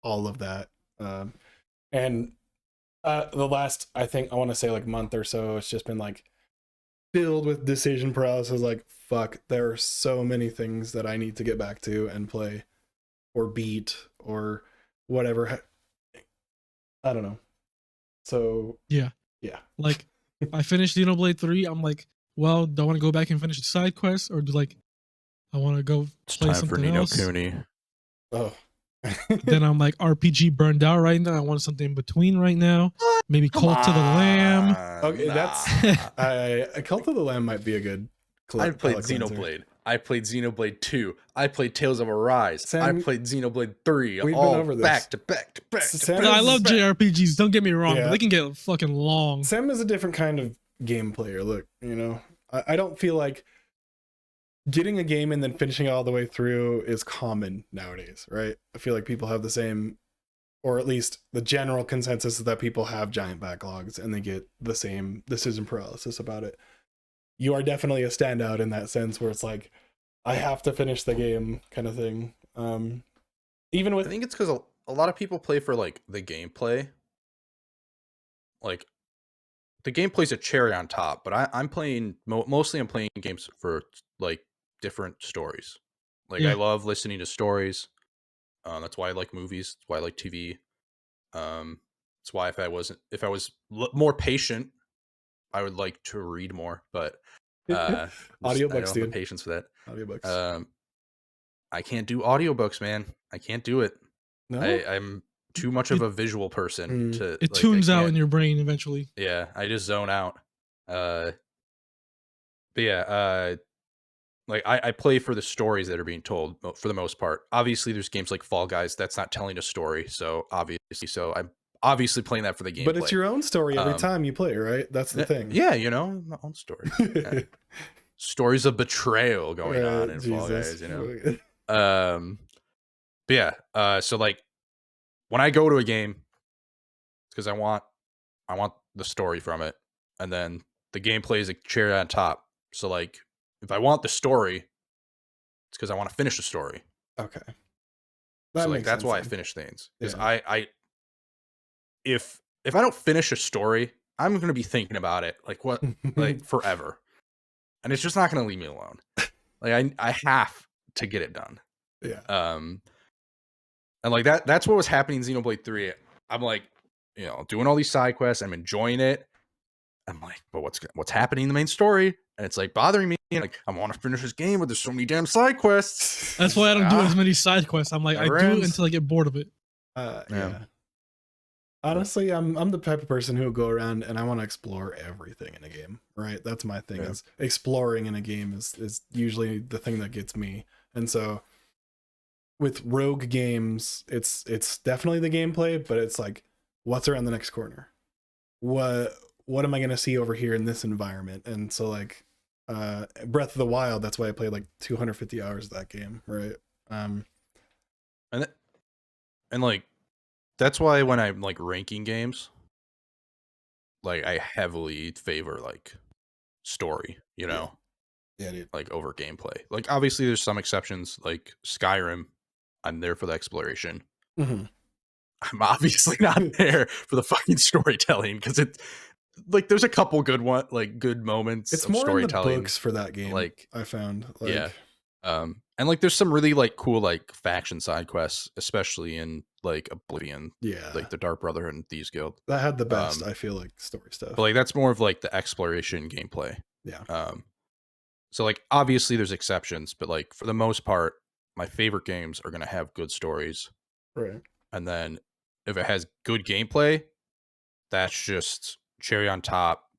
A: all of that. And the last, I think I want to say like month or so, it's just been like filled with decision paralysis. Like, fuck, there are so many things that I need to get back to and play or beat or whatever. I don't know. So
D: yeah. Like I finished Xenoblade 3. I'm like, well, do I want to go back and finish the side quest, or do like I want to go play something else?
C: Kuni.
A: Oh.
D: Then I'm like, RPG burned out right now. I want something in between right now. Maybe Cult of the Lamb.
A: Okay, that's Cult of the Lamb might be a good.
C: I played Xenoblade. I played Xenoblade 2. I played Tales of Arise.
A: Sam,
C: I played Xenoblade 3.
A: We've
C: all
A: been over this.
C: back to back to back.
A: Sam,
D: No, I love JRPGs. Don't get me wrong,
A: Yeah.
D: but they can get fucking long.
A: Sam is a different kind of game player. Look, you know, I don't feel like getting a game and then finishing it all the way through is common nowadays, right? I feel like people have the same, or at least the general consensus is that people have giant backlogs and they get the same decision paralysis about it. You are definitely a standout in that sense where it's like, I have to finish the game kind of thing. Even with,
C: I think it's because a lot of people play for like the gameplay. Like the gameplay's a cherry on top, but I'm playing mostly I'm playing games for like different stories. Like I love listening to stories. That's why I like movies. That's why I like TV. That's why if I was more patient, I would like to read more. But I don't have the patience for that.
A: Audiobooks.
C: I can't do audiobooks, man. I can't do it. No? I'm too much of a visual person to.
D: It tunes out in your brain eventually.
C: Yeah, I just zone out. But yeah, like I play for the stories that are being told for the most part. Obviously, there's games like Fall Guys that's not telling a story, so I'm obviously playing that for the gameplay.
A: But it's your own story every time you play, right? That's the thing.
C: Yeah, you know, my own story. Yeah. Stories of betrayal going on in Fall Guys, you know. But yeah, so like when I go to a game, it's because I want the story from it, and then the gameplay is a cherry on top. So like if I want the story, it's because I want to finish the story.
A: Okay.
C: So like that's why I finish things. Because I if I don't finish a story, I'm gonna be thinking about it like what like forever. And it's just not gonna leave me alone. Like I have to get it done.
A: Yeah.
C: And like that's what was happening in Xenoblade 3. I'm like, you know, doing all these side quests, I'm enjoying it. I'm like, but what's happening in the main story? And it's like bothering me. Like, I want to finish this game, but there's so many damn side quests.
D: That's why I don't do as many side quests. I'm like, I do it until I get bored of it.
A: Yeah. Honestly, I'm the type of person who will go around and I want to explore everything in a game, right? That's my thing. Is exploring in a game is usually the thing that gets me. And so with rogue games, it's definitely the gameplay, but it's like, what's around the next corner? What am I going to see over here in this environment? And so like Breath of the Wild, that's why I played like 250 hours of that game, right?
C: And like that's why when I'm like ranking games, like I heavily favor like story, you know,
A: Yeah, dude.
C: like over gameplay. Like obviously there's some exceptions, like Skyrim. I'm there for the exploration.
A: Mhm.
C: I'm obviously not there for the fucking storytelling because it like there's a couple good good moments
A: It's
C: of
A: more in the
C: storytelling.
A: books for that game.
C: Like
A: I found.
C: yeah. And like there's some really like cool like faction side quests, especially in like Oblivion,
A: Yeah,
C: like the Dark Brotherhood and Thieves Guild.
A: that had the best. I feel like story stuff.
C: But like that's more of like the exploration gameplay.
A: Yeah.
C: So like obviously there's exceptions, but like for the most part, my favorite games are gonna have good stories.
A: Right.
C: And then if it has good gameplay, that's just cherry on top.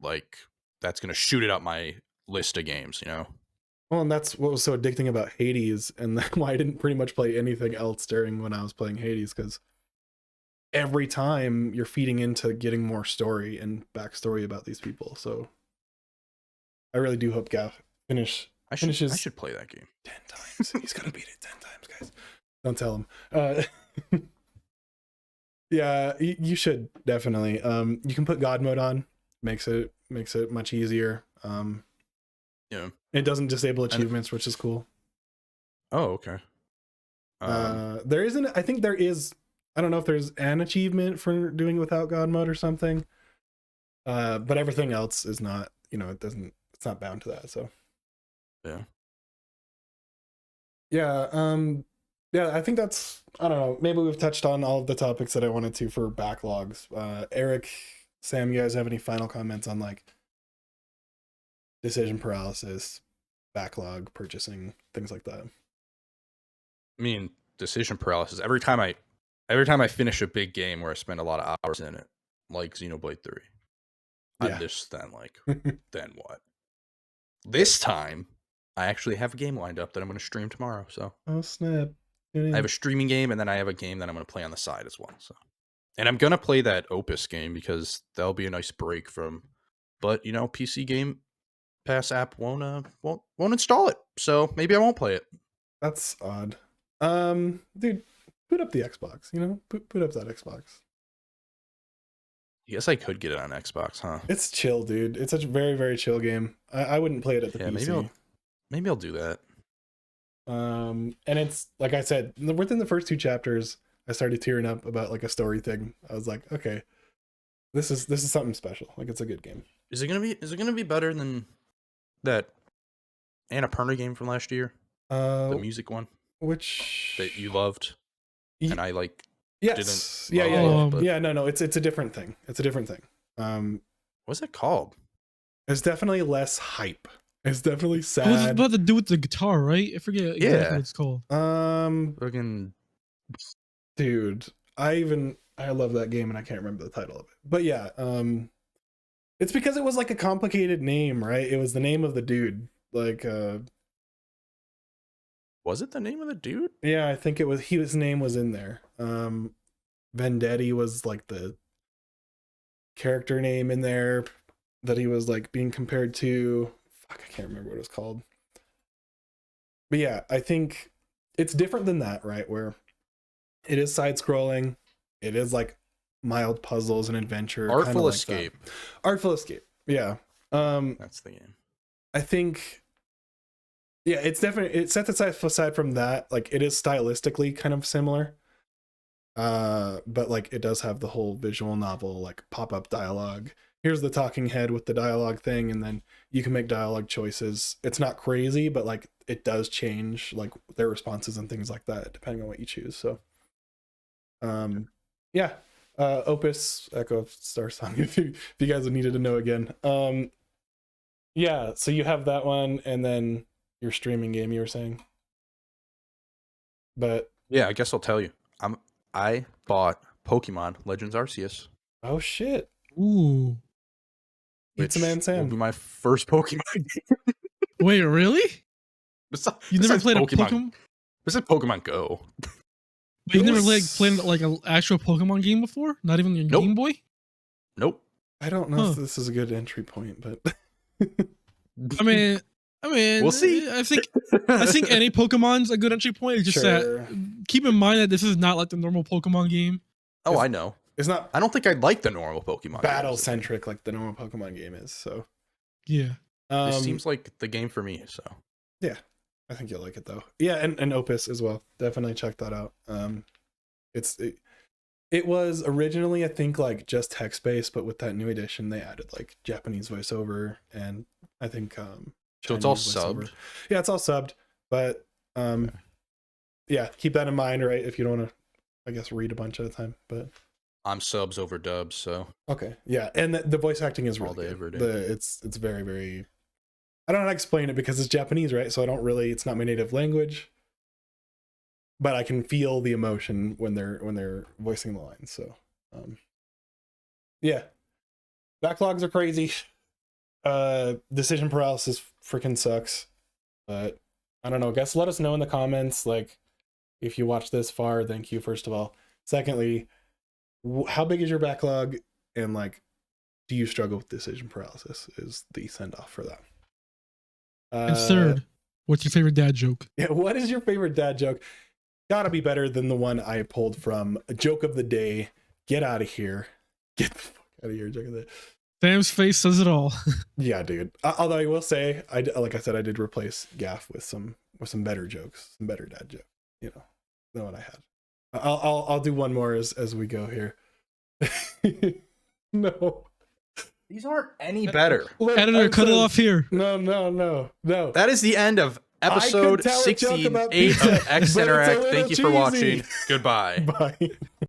C: Like that's gonna shoot it up my list of games, you know?
A: Well, and that's what was so addicting about Hades, and then why I didn't pretty much play anything else during when I was playing Hades, because every time you're feeding into getting more story and backstory about these people. So I really do hope Gav
C: I should play that game
A: 10 times. He's gonna beat it 10 times, guys. Don't tell him. Yeah, you should definitely. You can put God mode on. Makes it much easier.
C: Yeah.
A: It doesn't disable achievements, which is cool.
C: Oh, okay.
A: There isn't. I think there is. I don't know if there's an achievement for doing it without God mode or something. But everything else is not. You know, it doesn't. It's not bound to that. So.
C: Yeah.
A: Yeah. Yeah. I think that's. I don't know. Maybe we've touched on all of the topics that I wanted to for backlogs. Eric, Sam, you guys have any final comments on like decision paralysis, backlog purchasing, things like that?
C: I mean, decision paralysis. Every time I finish a big game where I spend a lot of hours in it, like Xenoblade 3,
A: Yeah.
C: I'm just then like, then what? This time, I actually have a game lined up that I'm going to stream tomorrow. So
A: Oh snap!
C: I have a streaming game, and then I have a game that I'm going to play on the side as well. So, and I'm going to play that Opus game because that'll be a nice break from. But you know, PC Game Pass app won't install it, so maybe I won't play it.
A: That's odd. Dude, boot up the Xbox. You know, boot up that Xbox.
C: I guess I could get it on Xbox, huh?
A: It's chill, dude. It's a very, very chill game. I wouldn't play it at the PC.
C: Maybe I'll do that.
A: And it's like I said, within the first 2 chapters, I started tearing up about like a story thing. I was like, okay, this is something special. Like it's a good game.
C: Is it gonna be better than that Annapurna game from last year? The music one,
A: which
C: that you loved, and I like.
A: Yes.
C: Didn't.
A: Yeah. No. It's a different thing. It's a different thing.
C: What's it called?
A: It's definitely less hype. It's definitely sad.
D: It was about to do with the guitar, right? I forget exactly what it's called.
C: Fucking
A: dude, I love that game and I can't remember the title of it. But yeah, it's because it was like a complicated name, right? It was the name of the dude. Like
C: was it the name of the dude?
A: Yeah, I think it was. His name was in there. Vendetti was like the character name in there that he was like being compared to. Fuck, I can't remember what it was called. But yeah, I think it's different than that, right? Where it is side scrolling, it is like mild puzzles and adventure.
C: Artful Escape.
A: Artful Escape. Yeah.
C: That's the game.
A: I think. Yeah, it's definitely, it sets aside from that, like it is stylistically kind of similar. But like it does have the whole visual novel, like pop-up dialogue. Here's the talking head with the dialogue thing, and then you can make dialogue choices. It's not crazy, but like it does change like their responses and things like that depending on what you choose. So yeah. Opus Echo Star Song if you guys needed to know again. Yeah, so you have that one, and then your streaming game you were saying. But
C: yeah, I guess I'll tell you. I bought Pokemon Legends Arceus.
A: Oh shit.
D: Ooh.
A: It's a man Sam.
C: Will be my first Pokemon game.
D: Wait, really? You never played
C: Pokemon.
D: a Pokemon?
C: Besides Pokemon Go.
D: But you never like played like an actual Pokemon game before? Not even your Game Boy?
C: Nope.
A: I don't know if this is a good entry point, but
D: I mean,
C: we'll see.
D: I think any Pokemon's a good entry point. It's just that keep in mind that this is not like the normal Pokemon game.
C: Oh, I know.
A: It's not
C: I don't think I like the normal Pokemon.
A: battle
C: games.
A: centric like the normal Pokemon game is. So
D: Yeah.
C: This seems like the game for me. So
A: yeah, I think you'll like it though. Yeah, and Opus as well. Definitely check that out. It was originally, I think, like just text based, but with that new edition, they added like Japanese voiceover and I think
C: so it's all
A: Chinese voiceover.
C: subbed.
A: Yeah, it's all subbed, but yeah, keep that in mind, right? If you don't want to, I guess, read a bunch at a time. But
C: I'm subs over dubs, so
A: okay, yeah, and the voice acting is really
C: All day,
A: good.
C: every day.
A: It's very, very. I don't know how to explain it because it's Japanese, right? So I don't really. It's not my native language, but I can feel the emotion when they're voicing the lines. So, yeah, backlogs are crazy. Decision paralysis freaking sucks, but I don't know. Guess let us know in the comments, like, if you watched this far. Thank you, first of all. Secondly, how big is your backlog, and like, do you struggle with decision paralysis? Is the send off for that.
D: And third, what's your favorite dad joke?
A: Yeah, what is your favorite dad joke? Gotta be better than the one I pulled from a joke of the day. Get out of here. Get the fuck out of here, joke of the day.
D: Sam's face says it all.
A: Yeah, dude. Although I will say, like I said, I did replace Gaff with some better jokes, some better dad jokes, you know, than what I had. I'll do one more as we go here. No.
C: These aren't any better.
A: Look,
D: Editor,
A: I'm
D: cut it
A: so-
D: off here.
A: No.
C: That is the end of episode
A: tell a joke
C: 16
A: about
C: 8
A: pizza,
C: of X
A: but it's a
C: Interact.
A: little
C: Thank you for
A: cheesy.
C: watching. Goodbye.
A: Bye.